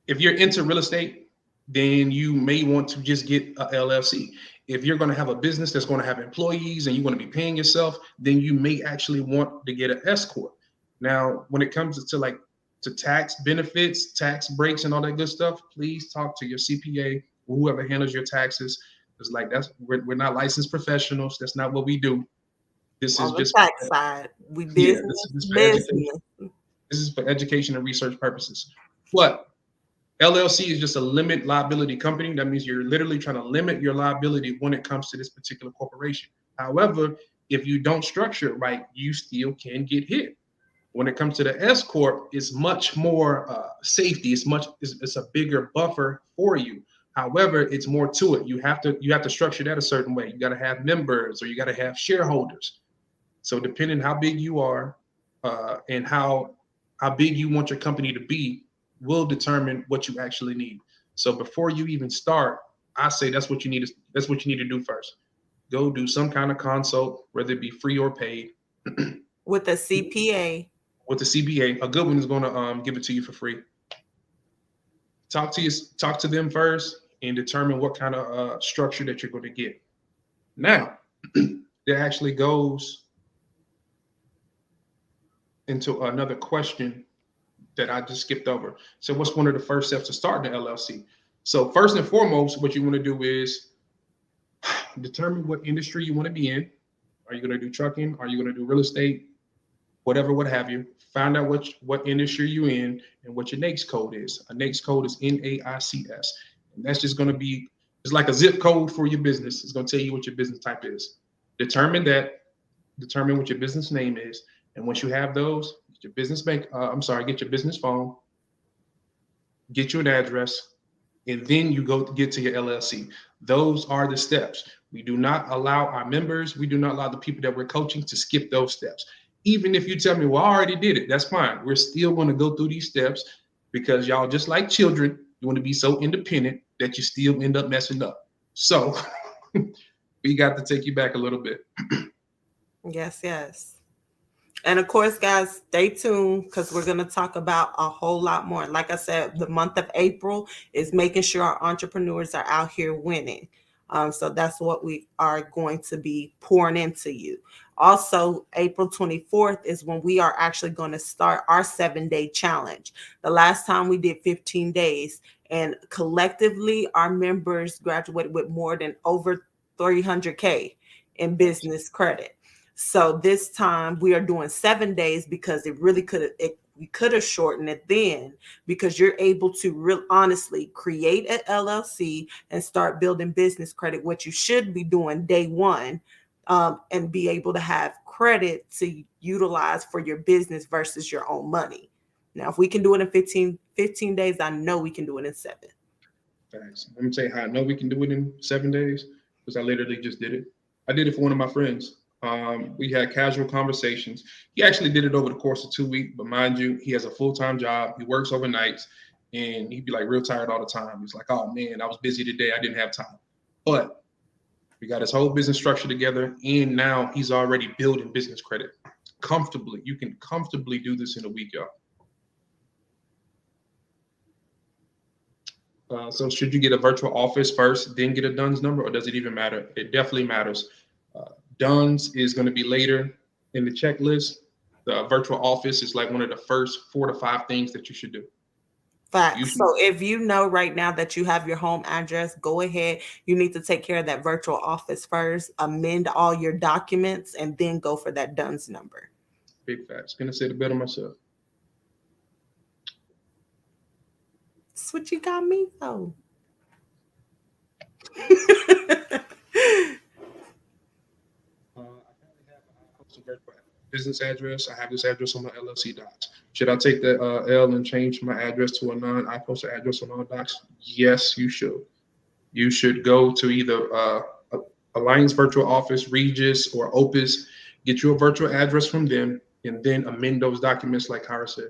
you're into real estate, then you may want to just get a LLC. If you're going to have a business that's going to have employees and you want to be paying yourself, then you may actually want to get an S Corp. Now, when it comes to tax benefits, tax breaks, and all that good stuff, please talk to your CPA or whoever handles your taxes. It's like we're not licensed professionals. That's not what we do. This is just tax side. This is for education and research purposes. But LLC is just a limit liability company. That means you're literally trying to limit your liability when it comes to this particular corporation. However, if you don't structure it right, you still can get hit. When it comes to the S Corp, it's much more safety. It's a bigger buffer for you. However, it's more to it. You have to structure that a certain way. You got to have members or you got to have shareholders. So depending how big you are and how big you want your company to be will determine what you actually need. So before you even start, I say that's what you need to do first. Go do some kind of consult, whether it be free or paid. With a CPA. With the CPA, a good one is going to give it to you for free. Talk to them first and determine what kind of structure that you're going to get. Now, that actually goes into another question that I just skipped over. So what's one of the first steps to start an LLC? So first and foremost, what you want to do is determine what industry you want to be in. Are you going to do trucking? Are you going to do real estate? Whatever, what have you. Find out what industry you're in and what your NAICS code is. A NAICS code is NAICS. And that's just going to be, it's like a zip code for your business. It's going to tell you what your business type is. Determine what your business name is. And once you have those, get your business get your business phone, get you an address, and then you go to get to your LLC. Those are the steps. We do not allow our members, we do not allow the people that we're coaching to skip those steps. Even if you tell me, well, I already did it, that's fine. We're still going to go through these steps because y'all, just like children, you want to be so independent that you still end up messing up. So we got to take you back a little bit. Yes, yes. And of course, guys, stay tuned because we're going to talk about a whole lot more. Like I said, the month of April is making sure our entrepreneurs are out here winning. So that's what we are going to be pouring into you. Also, April 24th is when we are actually going to start our 7-day challenge. The last time we did 15 days, and collectively, our members graduated with more than over 300K in business credit. So this time we are doing 7 days because it really we could have shortened it then, because you're able to real honestly create an LLC and start building business credit, what you should be doing day one, and be able to have credit to utilize for your business versus your own money. Now, if we can do it in 15 days, I know we can do it in 7. Facts. Let me tell you how I know we can do it in 7 days, because I literally just did it. I did it for one of my friends. We had casual conversations. He actually did it over the course of 2 weeks, but mind you, he has a full-time job. He works overnights, and he'd be like real tired all the time. He's like, "Oh man, I was busy today. I didn't have time." But we got his whole business structure together, and now he's already building business credit comfortably. You can comfortably do this in a week, y'all. So should you get a virtual office first, then get a DUNS number, or does it even matter? It definitely matters. Uh, DUNS is going to be later in the checklist. The virtual office is like one of the first 4 to 5 things that you should do. You Facts. should, So if you know right now that you have your home address, go ahead. You need to take care of that virtual office first, amend all your documents, and then go for that DUNS number. big facts. Gonna say the better myself. That's what you got me though. I currently have a postal virtual business address. I have this address on my LLC docs. Should I take the L and change my address to a non-iPostal address on all docs? Yes, you should. You should go to either Alliance Virtual Office, Regis, or Opus, get you a virtual address from them, and then amend those documents like Kara said.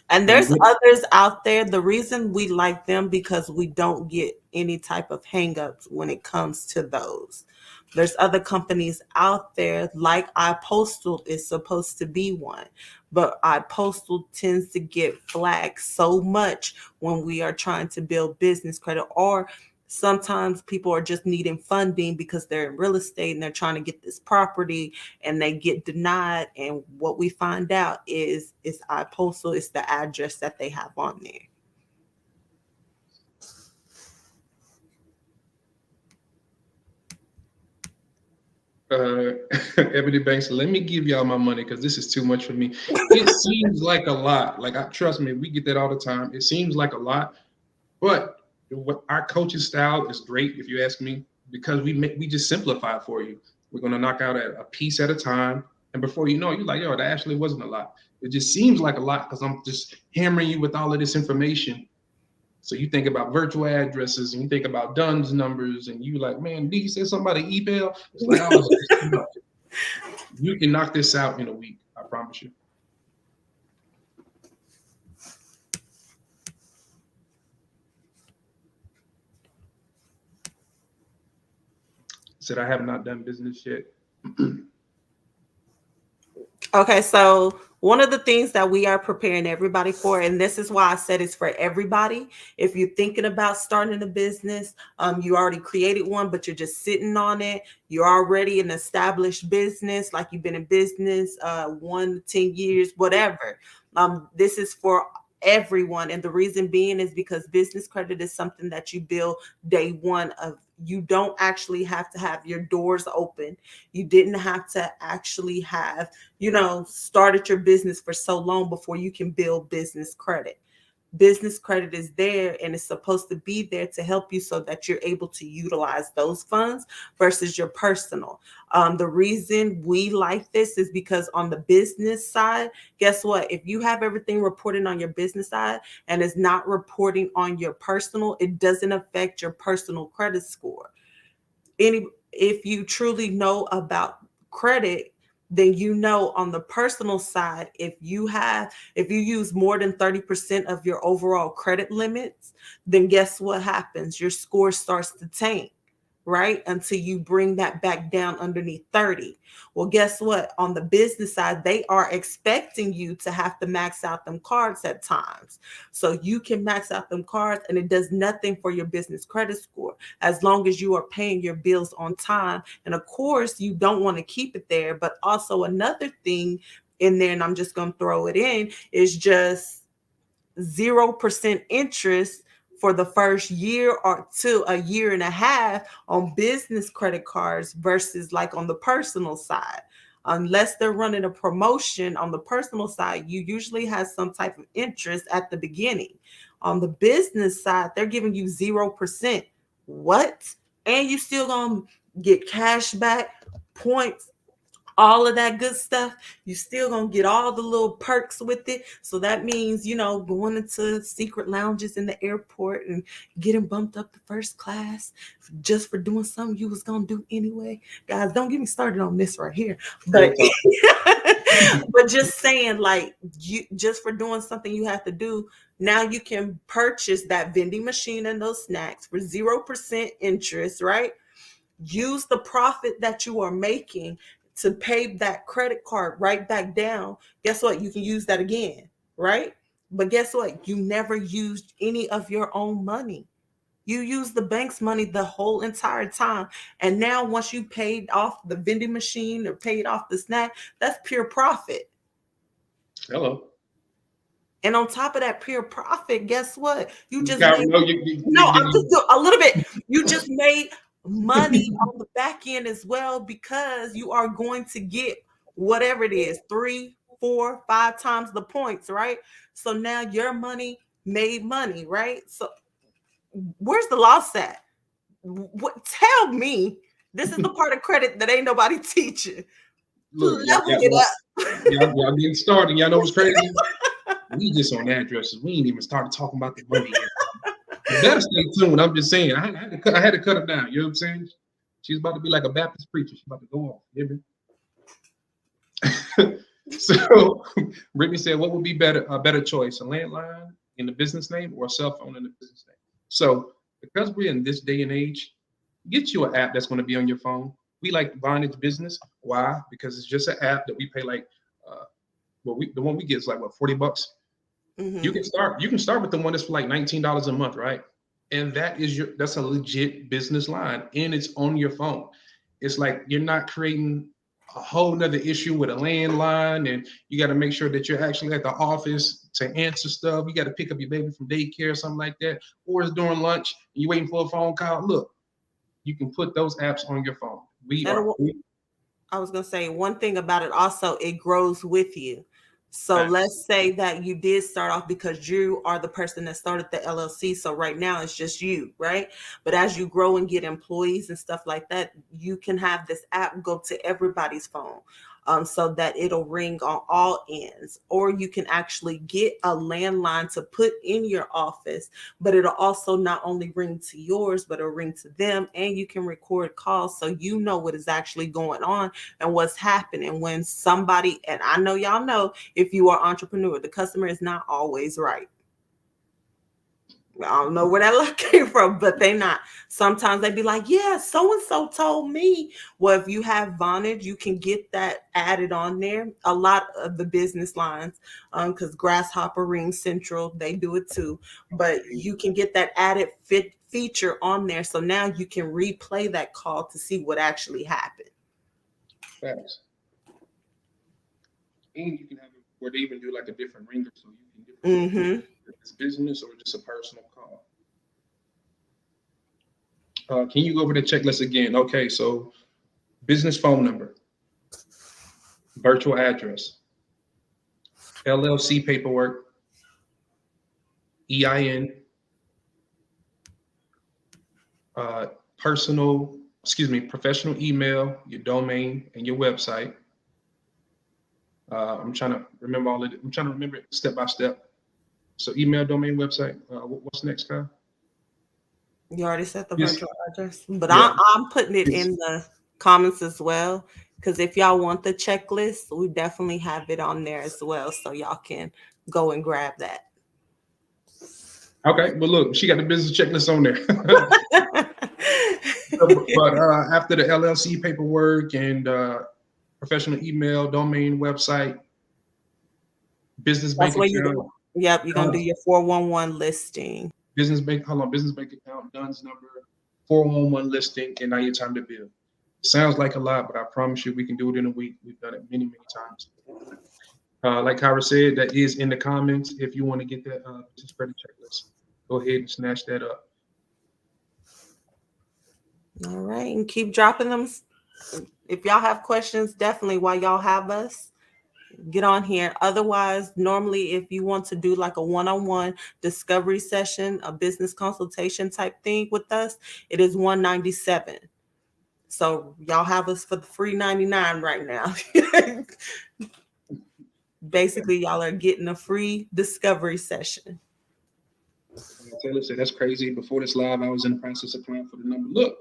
And And there's then, others out there. The reason we like them because we don't get any type of hangups when it comes to those. There's other companies out there like iPostal is supposed to be one, but iPostal tends to get flagged so much when we are trying to build business credit, or sometimes people are just needing funding because they're in real estate and they're trying to get this property and they get denied. And what we find out is it's iPostal, it's the address that they have on there. Ebony Banks, let me give y'all my money because this is too much for me. It seems like a lot. Like, trust me, we get that all the time. It seems like a lot, but what our coaching style is great, if you ask me, because we just simplify it for you. We're gonna knock out a piece at a time, and before you know it, you're like, yo, that actually wasn't a lot. It just seems like a lot because I'm just hammering you with all of this information. So you think about virtual addresses and you think about DUNS numbers, and you like, man, did you say somebody email? It's like, oh, it's too much. You can knock this out in a week. I promise you. Said I have not done business yet. Okay, so one of the things that we are preparing everybody for, and this is why I said it's for everybody. If you're thinking about starting a business, you already created one, but you're just sitting on it. You're already an established business, like you've been in business 1 to 10 years, whatever. This is for everyone, and the reason being is because business credit is something that you build day one of. You don't actually have to have your doors open. You didn't have to actually have started your business for so long before you can build business credit. Business credit is there and it's supposed to be there to help you so that you're able to utilize those funds versus your personal. The reason we like this is because on the business side, guess what? If you have everything reported on your business side and it's not reporting on your personal, it doesn't affect your personal credit score. If you truly know about credit, then on the personal side, if you use more than 30% of your overall credit limits, then guess what happens? Your score starts to tank. right? Until you bring that back down underneath 30. Well, guess what? On the business side, they are expecting you to have to max out them cards at times. So you can max out them cards and it does nothing for your business credit score as long as you are paying your bills on time. And of course, you don't want to keep it there. But also another thing in there, and I'm just going to throw it in, is just 0% interest for the first year or two, a year and a half on business credit cards versus like on the personal side. Unless they're running a promotion on the personal side, you usually have some type of interest at the beginning. On the business side, they're giving you 0%. What? And you still gonna get cash back, points, all of that good stuff. You still gonna get all the little perks with it. So that means, going into secret lounges in the airport and getting bumped up to first class just for doing something you was gonna do anyway. Guys, don't get me started on this right here. But but just saying, like, you just for doing something you have to do, now you can purchase that vending machine and those snacks for 0% interest, right? Use the profit that you are making to pay that credit card right back down. Guess what? You can use that again, right? But guess what? You never used any of your own money. You used the bank's money the whole entire time. And now, once you paid off the vending machine or paid off the snack, that's pure profit. Hello. And on top of that pure profit, guess what? You just Got, made, no, no, I'm just doing a little bit. You just made money on the back end as well, because you are going to get whatever it is, 3, 4, 5 times the points, right? So now your money made money, right? So where's the loss at? What? Tell me. This is the part of credit that ain't nobody teaching. look, Level it up. y'all getting started. Y'all know what's crazy? We just on addresses. We ain't even started talking about the money yet. You better stay tuned. I'm just saying. I had to cut her down. You know what I'm saying? She's about to be like a Baptist preacher. She's about to go off. You hear me? So Brittany said, what would be a better choice? A landline in the business name or a cell phone in the business name? So because we're in this day and age, get you an app that's going to be on your phone. We like Vonage Business. Why? Because it's just an app that we pay like the one we get is like what, $40. Mm-hmm. You can start with the one that's for like $19 a month, right? And that's a legit business line, and it's on your phone. It's like you're not creating a whole nother issue with a landline, and you got to make sure that you're actually at the office to answer stuff. You got to pick up your baby from daycare or something like that, or it's during lunch and you're waiting for a phone call. Look, you can put those apps on your phone. I was going to say one thing about it also, it grows with you. So let's say that you did start off because you are the person that started the LLC. So right now it's just you, right? But as you grow and get employees and stuff like that, you can have this app go to everybody's phone. So that it'll ring on all ends, or you can actually get a landline to put in your office, but it'll also not only ring to yours, but it'll ring to them, and you can record calls so you know what is actually going on and what's happening when somebody, and I know y'all know, if you are an entrepreneur, the customer is not always right. I don't know where that look came from, but they not. Sometimes they be like, yeah, so-and-so told me. Well, if you have Vonage, you can get that added on there. A lot of the business lines, because Grasshopper, Ring Central, they do it too. But you can get that added feature on there. So now you can replay that call to see what actually happened. Facts. And you can have it where they even do like a different ringer, so you can Mm-hmm. if it's business or just a personal call. Can you go over the checklist again? Okay, so business phone number, virtual address, LLC paperwork, EIN, professional email, your domain, and your website. I'm trying to remember all of it. I'm trying to remember it step by step. So email, domain, website. What's next, Kyle? You already set the Yes. virtual address, but Yeah. I'm putting it in the comments as well, because if y'all want the checklist, we definitely have it on there as well, so y'all can go and grab that. Okay, well look, she got the business checklist on there. But after the LLC paperwork and professional email, domain, website, business That's bank what you account, do. Yep, you're gonna do your 411 listing. business bank account, DUNS number, 411 listing, and now your time to build. It sounds like a lot, but I promise you we can do it in a week. We've done it many, many times. Like Kyra said, that is in the comments. If you want to get that business credit checklist, go ahead and snatch that up. All right, and keep dropping them. If y'all have questions, definitely while y'all have us, get on here. Otherwise, normally if you want to do like a one-on-one discovery session, a business consultation type thing with us, it is $197. So y'all have us for the free 99 right now. Basically, y'all are getting a free discovery session. Taylor said, that's crazy. Before this live, I was in the process of applying for the number. Look,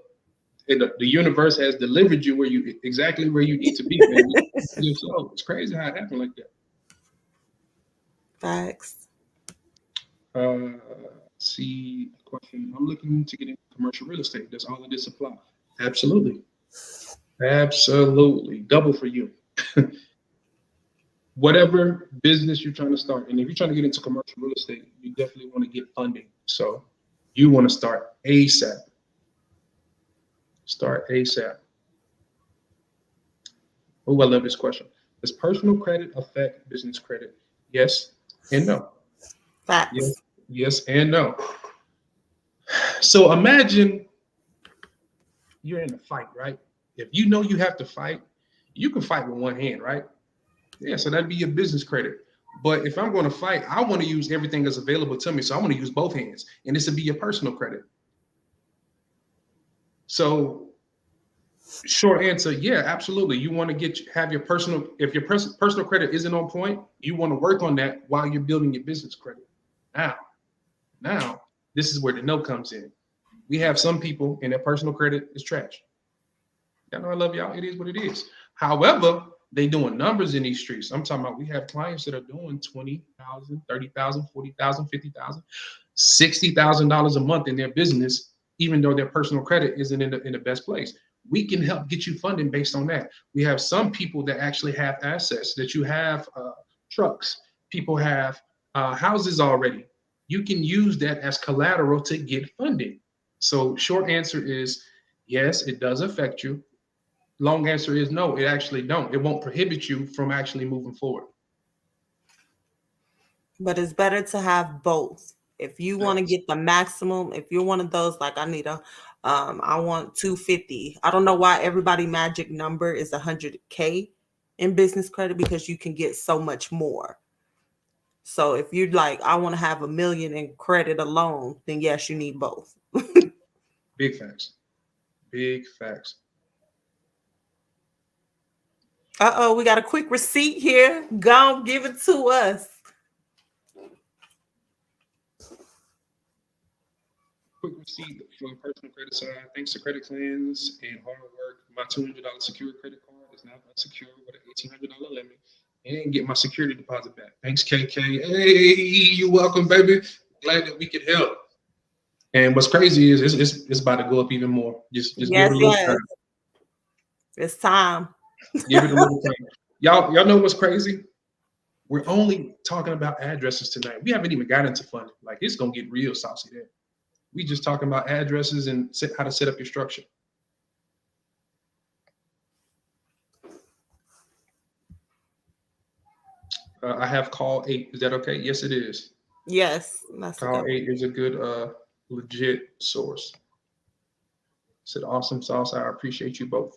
the universe has delivered you exactly where you need to be, baby. So it's crazy how it happened like that. Facts. See a question. I'm looking to get into commercial real estate. Does all of this apply? Absolutely. Absolutely. Double for you. Whatever business you're trying to start, and if you're trying to get into commercial real estate, you definitely want to get funding. So you want to start ASAP. Start ASAP. Oh, I love this question. Does personal credit affect business credit? Yes and no. Facts. Yes and no. So imagine you're in a fight, right? If you know you have to fight, you can fight with one hand, right? Yeah, so that'd be your business credit. But if I'm going to fight, I want to use everything that's available to me. So I want to use both hands. And this would be your personal credit. So short answer, yeah, absolutely. You want to have your personal, if your personal credit isn't on point, you want to work on that while you're building your business credit. Now, this is where the no comes in. We have some people and their personal credit is trash. I know I love y'all. It is what it is. However, they doing numbers in these streets. I'm talking about we have clients that are doing $20,000, $30,000, $40,000, $50,000, $60,000 a month in their business, even though their personal credit isn't in the best place. We can help get you funding based on that. We have some people that actually have assets, that you have trucks. People have houses already. You can use that as collateral to get funding. So short answer is yes, it does affect you. Long answer is no, it actually don't. It won't prohibit you from actually moving forward. But it's better to have both. If you want to get the maximum, if you're one of those like I want 250. I don't know why everybody magic number is 100K in business credit, because you can get so much more. So if you're like, I want to have $1 million in credit alone, then yes, you need both. Big facts. Big facts. We got a quick receipt here. Go give it to us. Quick receipt from personal credit side. Thanks to Credit Cleanse and hard work, my $200 secured credit card is now unsecured with an $1,800 limit, and get my security deposit back. Thanks, KK. Hey, you're welcome, baby. Glad that we could help. And what's crazy is it's about to go up even more. Just give it a little time. It's time. Give it a little time. Y'all know what's crazy? We're only talking about addresses tonight. We haven't even got into funding. Like, it's gonna get real saucy there. We just talking about addresses and how to set up your structure. I have call 8. Is that okay? Yes, it is. Yes, Call 8 is a good legit source. Said awesome sauce. I appreciate you both.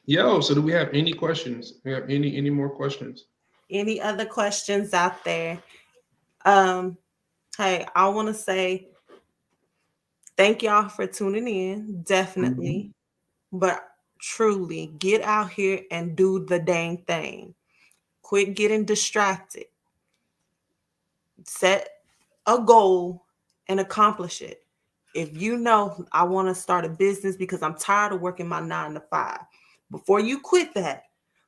Yo, so do we have any questions? We have any more questions? Any other questions out there? Hey, I want to say thank y'all for tuning in. Definitely. Mm-hmm. But truly, get out here and do the dang thing. Quit getting distracted. Set a goal and accomplish it. If you know I want to start a business because I'm tired of working my 9 to 5, before you quit that,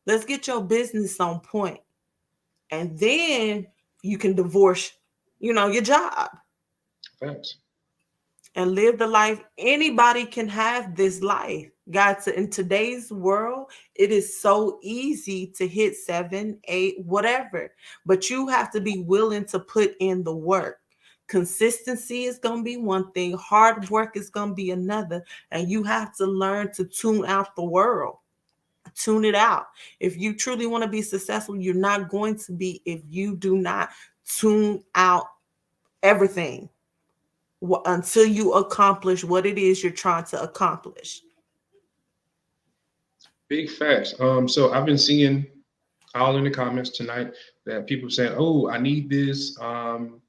let's get your business on point. And then you can divorce, your job. Thanks. and live the life. Anybody can have this life. Guys, in today's world, it is so easy to hit 7, 8, whatever. But you have to be willing to put in the work. Consistency is going to be one thing, hard work is going to be another. And you have to learn to tune out the world. Tune it out. If you truly want to be successful, you're not going to be if you do not tune out everything until you accomplish what it is you're trying to accomplish. Big facts. So I've been seeing all in the comments tonight that people saying, "Oh, I need this. I'm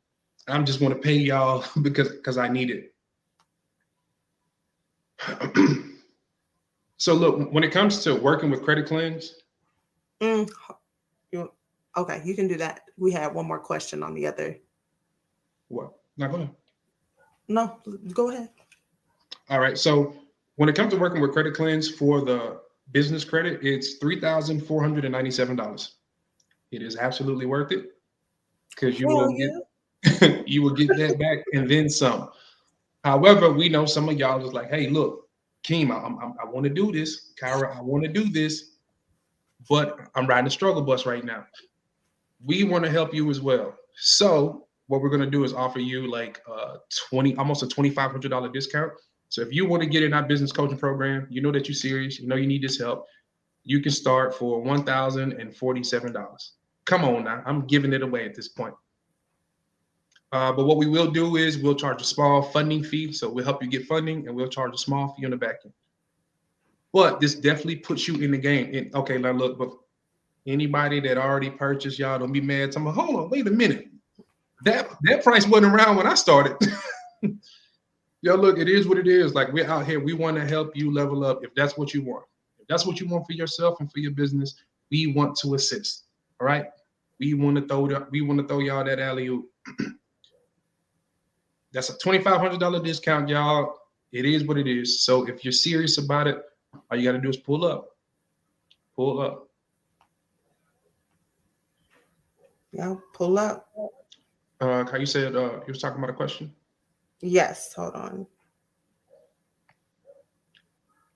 just want to pay y'all because I need it." So look, when it comes to working with Credit Cleanse, Mm, okay, you can do that. We had one more question on the other. what? Not go ahead. No, go ahead. All right. So when it comes to working with Credit Cleanse for the business credit, it's $3,497. It is absolutely worth it because you Hell will yeah. get you will get that back and then some. However, we know some of y'all is like, "Hey, look, Keem, I want to do this. Kyra, I want to do this, but I'm riding the struggle bus right now." We want to help you as well. So what we're gonna do is offer you like almost a $2,500 discount. So if you want to get in our business coaching program, you know that you're serious, you know you need this help, you can start for $1,047. Come on now, I'm giving it away at this point. But what we will do is we'll charge a small funding fee. So we'll help you get funding and we'll charge a small fee on the back end. But this definitely puts you in the game. And okay, now look, but anybody that already purchased, y'all don't be mad. Tell me, hold on, wait a minute. That price wasn't around when I started. Yo, look, it is what it is. Like we're out here, we want to help you level up if that's what you want. If that's what you want for yourself and for your business, we want to assist. All right. We want to throw y'all that alley oop. That's a $2,500 discount, y'all. It is what it is. So if you're serious about it, all you got to do is pull up. Pull up. Yeah, pull up. How you said you was talking about a question? Yes, hold on.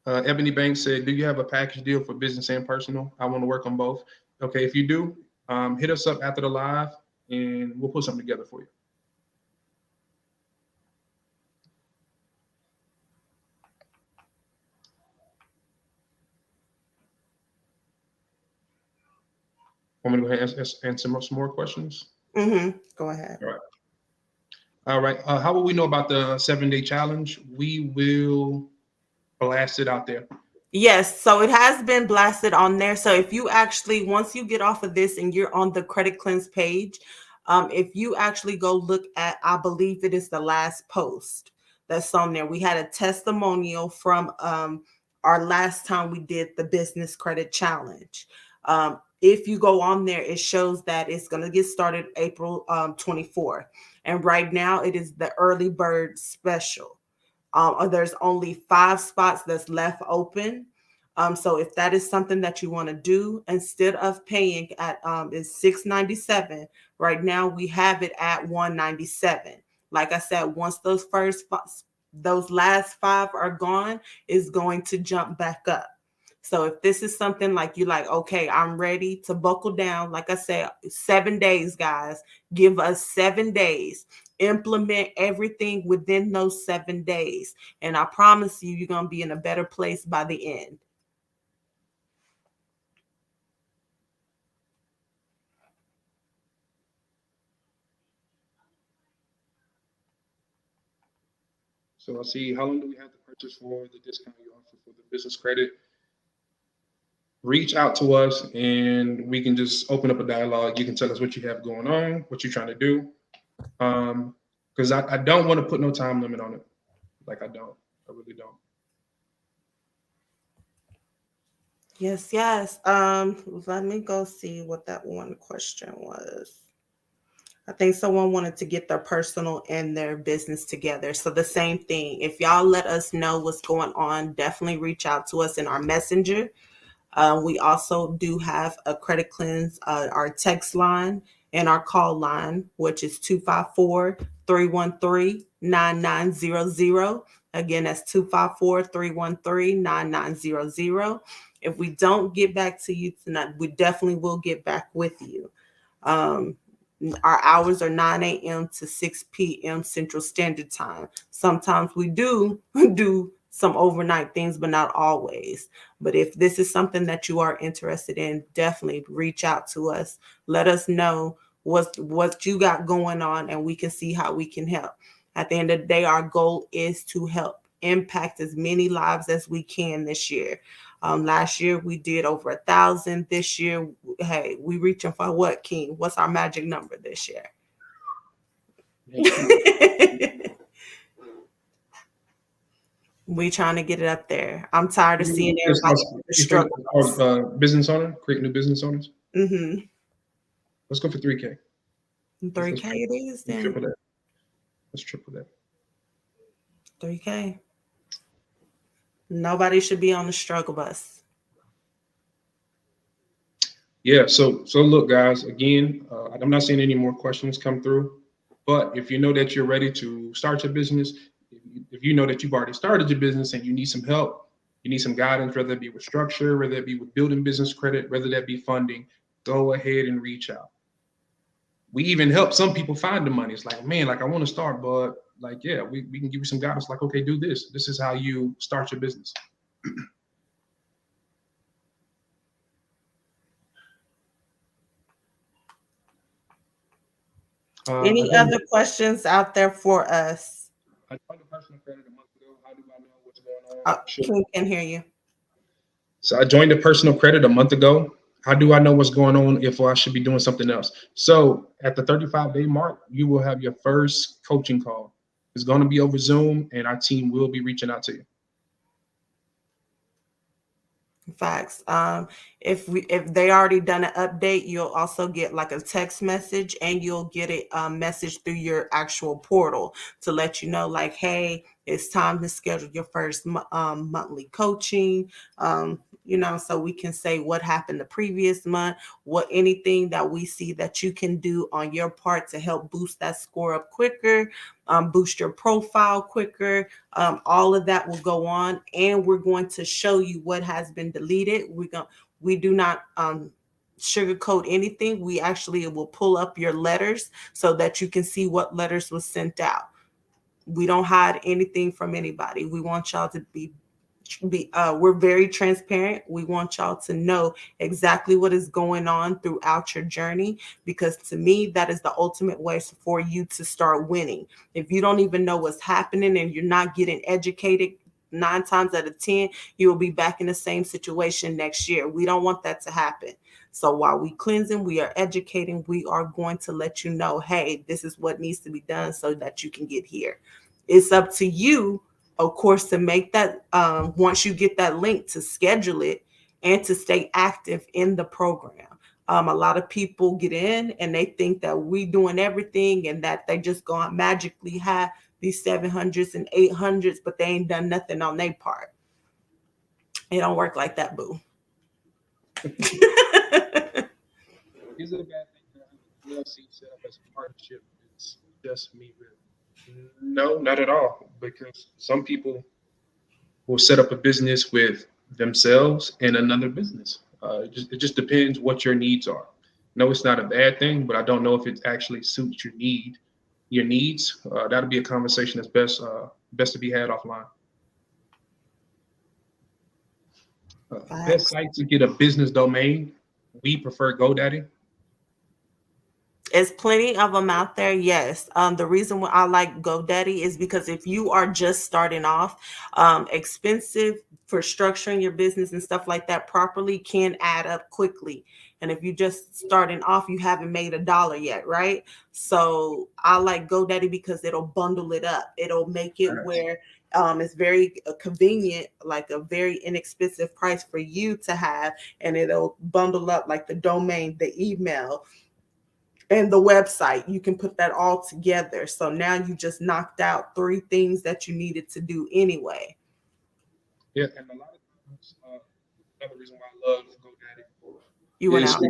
Ebony Banks said, "Do you have a package deal for business and personal? I want to work on both." Okay, if you do, hit us up after the live, and we'll put something together for you. Want me to go ahead and answer some more questions? Go ahead. All right. All right. How will we know about the 7-day challenge? We will blast it out there. Yes, so it has been blasted on there. So if you actually, once you get off of this and you're on the Credit Cleanse page, if you actually go look at, I believe it is the last post that's on there. We had a testimonial from our last time we did the business credit challenge. If you go on there, it shows that it's going to get started April 24th. And right now it is the early bird special. There's only 5 spots that's left open. So if that is something that you want to do, instead of paying at is $697, right now we have it at $197. Like I said, once those last 5 are gone, it's going to jump back up. So if this is something like you like, okay, I'm ready to buckle down. Like I said, 7 days, guys. Give us 7 days. Implement everything within those 7 days. And I promise you, you're going to be in a better place by the end. So I'll see, how long do we have to purchase for the discount you offer for the business credit? Reach out to us and we can just open up a dialogue. You can tell us what you have going on, what you're trying to do. Because I don't want to put no time limit on it. Like I really don't. Yes, yes. Let me go see what that one question was. I think someone wanted to get their personal and their business together. So the same thing. If y'all let us know what's going on, definitely reach out to us in our messenger. We also do have a Credit Cleanse, our text line and our call line, which is 254 254-313-9900. Again, that's 254-313-9900. If we don't get back to you tonight, we definitely will get back with you. Um, our hours are 9 a.m. to 6 p.m. Central Standard Time. Sometimes we do do some overnight things, but not always. But if this is something that you are interested in, definitely reach out to us. Let us know what you got going on, and we can see how we can help. At the end of the day, our goal is to help impact as many lives as we can this year. Last year we did over 1,000. This year, hey, we reaching for what, King? What's our magic number this year? We trying to get it up there. I'm tired of seeing everybody struggle. Business owner, create new business owners. Mm-hmm. Let's go for 3K. 3K it is then. Triple that. Let's triple that. 3K. Nobody should be on the struggle bus. Yeah. So look, guys. Again, I'm not seeing any more questions come through. But if you know that you're ready to start your business, if you know that you've already started your business and you need some help, you need some guidance, whether it be with structure, whether it be with building business credit, whether that be funding, go ahead and reach out. We even help some people find the money. It's like, man, like I want to start, but like, yeah, we can give you some guidance. Like, okay, do this. This is how you start your business. Any other questions out there for us? I joined a personal credit a month ago. How do I know what's going on? Sure. Can hear you. So I joined a personal credit a month ago. How do I know what's going on if I should be doing something else? So at the 35-day mark, you will have your first coaching call. It's going to be over Zoom, and our team will be reaching out to you. Facts. If they already done an update, you'll also get like a text message, and you'll get a message through your actual portal to let you know, like, hey, it's time to schedule your first monthly coaching. So we can say what happened the previous month, what anything that we see that you can do on your part to help boost that score up quicker, boost your profile quicker. All of that will go on, and we're going to show you what has been deleted. We do not sugarcoat anything. We actually will pull up your letters so that you can see what letters was sent out. We don't hide anything from anybody. We want y'all to be we're very transparent. We want y'all to know exactly what is going on throughout your journey, because to me, that is the ultimate way for you to start winning. If you don't even know what's happening and you're not getting educated, 9 times out of 10, you will be back in the same situation next year. We don't want that to happen. So while we cleansing, we are educating, we are going to let you know, hey, this is what needs to be done so that you can get here. It's up to you, of course, to make that once you get that link, to schedule it and to stay active in the program. A lot of people get in and they think that we doing everything and that they just gonna magically have these 700s and 800s, but they ain't done nothing on their part. It don't work like that, boo. Is it a bad thing to have a DLC set up as a partnership? It's just me, really. No, not at all. Because some people will set up a business with themselves and another business. It just depends what your needs are. No, it's not a bad thing, but I don't know if it actually suits your needs. That'll be a conversation that's best to be had offline. Best site to get a business domain. We prefer GoDaddy. There's plenty of them out there, yes. The reason why I like GoDaddy is because if you are just starting off, expensive for structuring your business and stuff like that properly can add up quickly. And if you're just starting off, you haven't made $1 yet, right? So I like GoDaddy because it'll bundle it up. It'll make it where it's very convenient, like a very inexpensive price for you to have, and it'll bundle up like the domain, the email, and the website. You can put that all together. So now you just knocked out 3 things that you needed to do anyway. Yeah, and a lot of times, another reason why I love GoDaddy. You went out.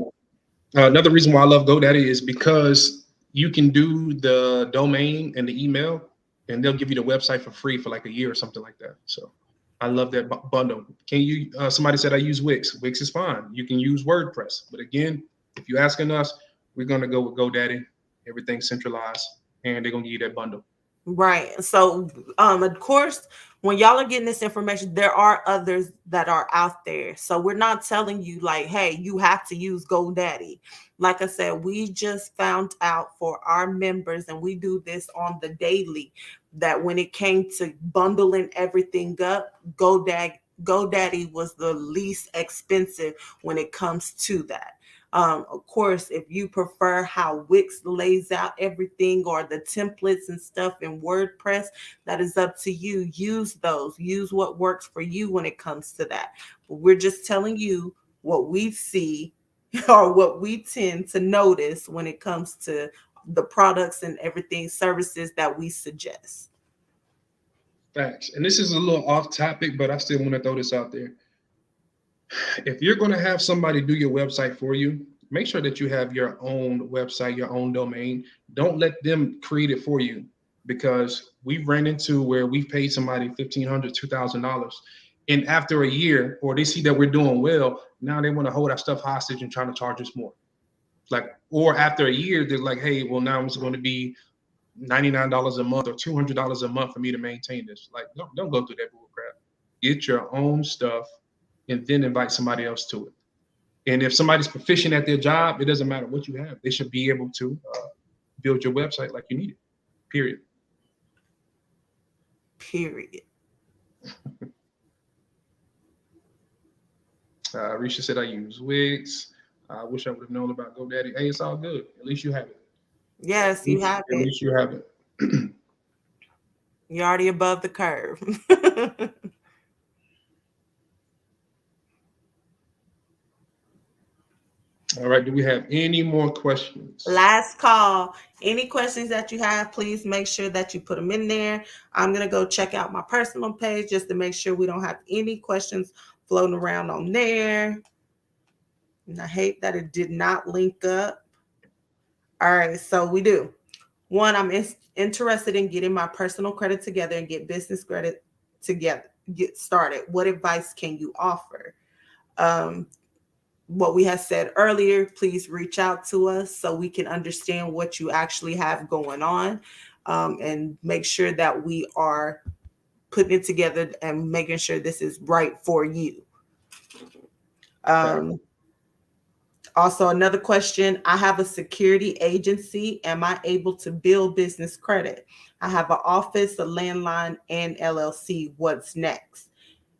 Another reason why I love GoDaddy is because you can do the domain and the email, and they'll give you the website for free for like a year or something like that. So I love that bundle. Can you? Somebody said I use Wix. Wix is fine. You can use WordPress, but again, if you're asking us, we're gonna go with GoDaddy. Everything's centralized, and they're gonna give you that bundle. Right. So, of course, when y'all are getting this information, there are others that are out there. So we're not telling you like, hey, you have to use GoDaddy. Like I said, we just found out for our members, and we do this on the daily, that when it came to bundling everything up, GoDaddy was the least expensive when it comes to that. Of course, if you prefer how Wix lays out everything or the templates and stuff in WordPress, that is up to you. Use those. Use what works for you when it comes to that. But we're just telling you what we see or what we tend to notice when it comes to the products and everything, services that we suggest. Facts. And this is a little off topic, but I still want to throw this out there. If you're going to have somebody do your website for you, make sure that you have your own website, your own domain. Don't let them create it for you, because we've ran into where we've paid somebody $1,500, $2,000. And after a year, or they see that we're doing well, now they want to hold our stuff hostage and trying to charge us more. Like, or after a year, they're like, hey, well, now it's going to be $99 a month or $200 a month for me to maintain this. Like, don't go through that bull crap. Get your own stuff and then invite somebody else to it. And if somebody's proficient at their job, it doesn't matter what you have. They should be able to build your website like you need it. Period. Period. Risha said I use Wix. I wish I would have known about GoDaddy. Hey, it's all good. At least you have it. Yes, you have At it. least you have it. You're already above the curve. All right. Do we have any more questions? Last call. Any questions that you have, please make sure that you put them in there. I'm going to go check out my personal page just to make sure we don't have any questions floating around on there. And I hate that it did not link up. All right, so we do. One, I'm interested in getting my personal credit together and get business credit together. Get started. What advice can you offer? What we have said earlier, please reach out to us so we can understand what you actually have going on, and make sure that we are putting it together and making sure this is right for you. Also, another question. I have a security agency. Am I able to build business credit? I have an office, a landline, and LLC. What's next?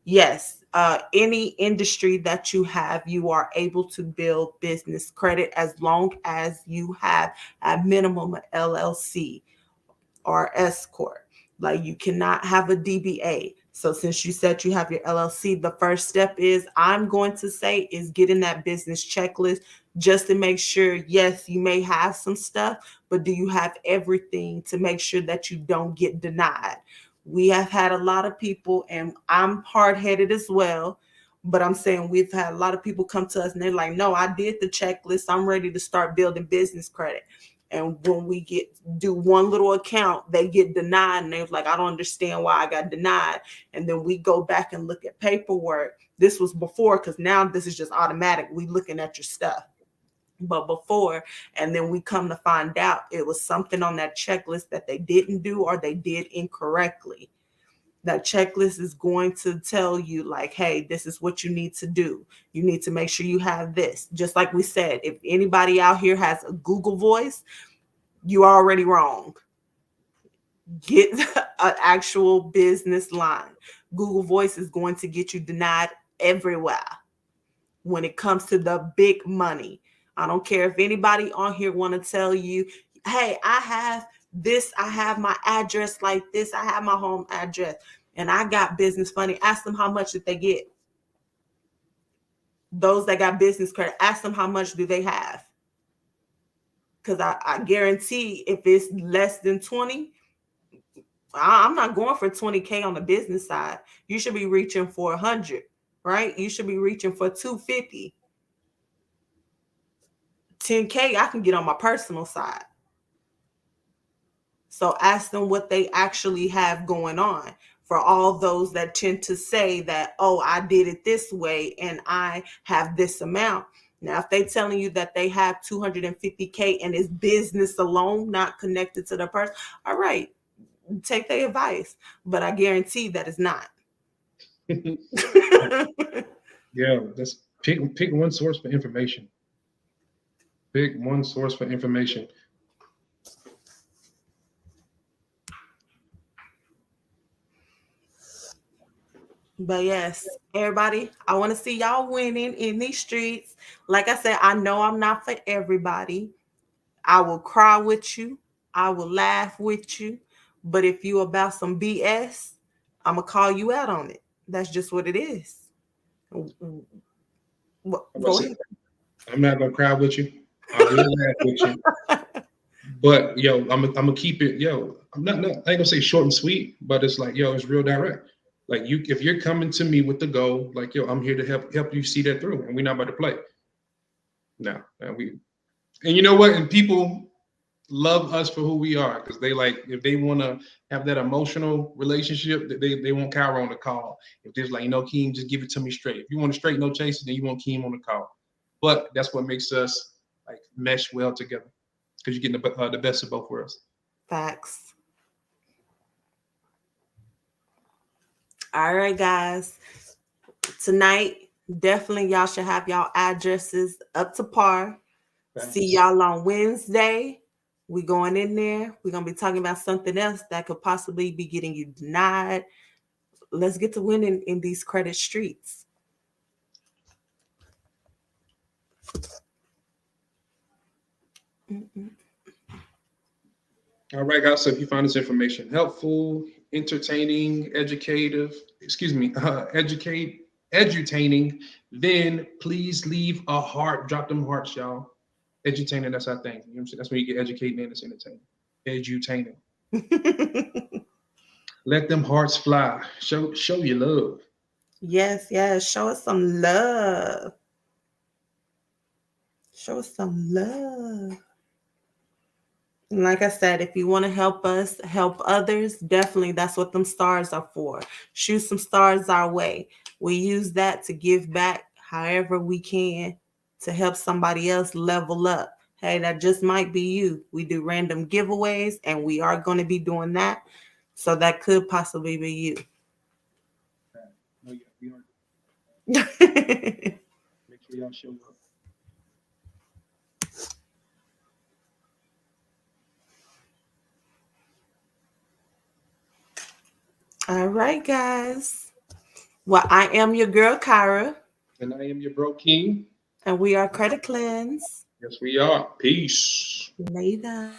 Yes, any industry that you have, you are able to build business credit as long as you have a minimum LLC or S corp. Like, you cannot have a DBA. So since you said you have your LLC, the first step is, I'm going to say, is getting that business checklist just to make sure, yes, you may have some stuff, but do you have everything to make sure that you don't get denied? We have had a lot of people, and I'm hard-headed as well, but I'm saying we've had a lot of people come to us and they're like, no, I did the checklist. I'm ready to start building business credit. And when we do one little account, they get denied, and they're like, I don't understand why I got denied. And then we go back and look at paperwork. This was before, because now this is just automatic. We looking at your stuff. But before, and then we come to find out it was something on that checklist that they didn't do or they did incorrectly. That checklist is going to tell you, like, hey, this is what you need to do. You need to make sure you have this. Just like we said, if anybody out here has a Google Voice, you are already wrong. Get an actual business line. Google Voice is going to get you denied everywhere when it comes to the big money. I don't care if anybody on here want to tell you, hey, I have this, I have my address like this, I have my home address, and I got business funding. Ask them how much did they get. Those that got business credit, ask them how much do they have. Because I guarantee if it's less than 20, I'm not going for 20K on the business side. You should be reaching for 100, right? You should be reaching for 250. 10K I can get on my personal side. So ask them what they actually have going on. For all those that tend to say that, oh, I did it this way and I have this amount. Now, if they telling you that they have 250K and it's business alone, not connected to the person, all right, take their advice. But I guarantee that it's not. Yeah, just pick one source for information. Pick one source for information. But yes, everybody, I want to see y'all winning in these streets. Like I said, I know I'm not for everybody. I will cry with you. I will laugh with you. But if you about some BS, I'm gonna call you out on it. That's just what it is. Go ahead. I'm not gonna cry with you. I will laugh with you. But yo, I'm gonna keep it. Yo, I'm not. I ain't gonna say short and sweet, but it's like yo, it's real direct. Like you, if you're coming to me with the goal, like yo, I'm here to help you see that through, and we're not about to play. No, and you know what? And people love us for who we are because they like if they want to have that emotional relationship, they want Kyra on the call. If there's like Keem, just give it to me straight. If you want a straight no chaser, then you want Keem on the call. But that's what makes us like mesh well together because you're getting the best of both worlds. Facts. All right, guys. Tonight, definitely y'all should have y'all addresses up to par. Thanks. See y'all on Wednesday. We going in there. We're going to be talking about something else that could possibly be getting you denied. Let's get to winning in these credit streets. All right, guys. So if you find this information helpful, entertaining, edutaining, then please leave a heart. Drop them hearts, y'all. Edutaining, that's our thing. You know what I'm saying? That's when you get educating and it's entertaining. Edutaining. Let them hearts fly. Show your love. Yes. Show us some love. Show us some love. Like I said, if you want to help us, help others, definitely that's what them stars are for. Shoot some stars our way. We use that to give back however we can to help somebody else level up. Hey, that just might be you. We do random giveaways and we are going to be doing that. So that could possibly be you. Make sure y'all show up. All right, guys. Well, I am your girl, Kyra. And I am your bro, King. And we are Credit Cleanse. Yes, we are. Peace. Later.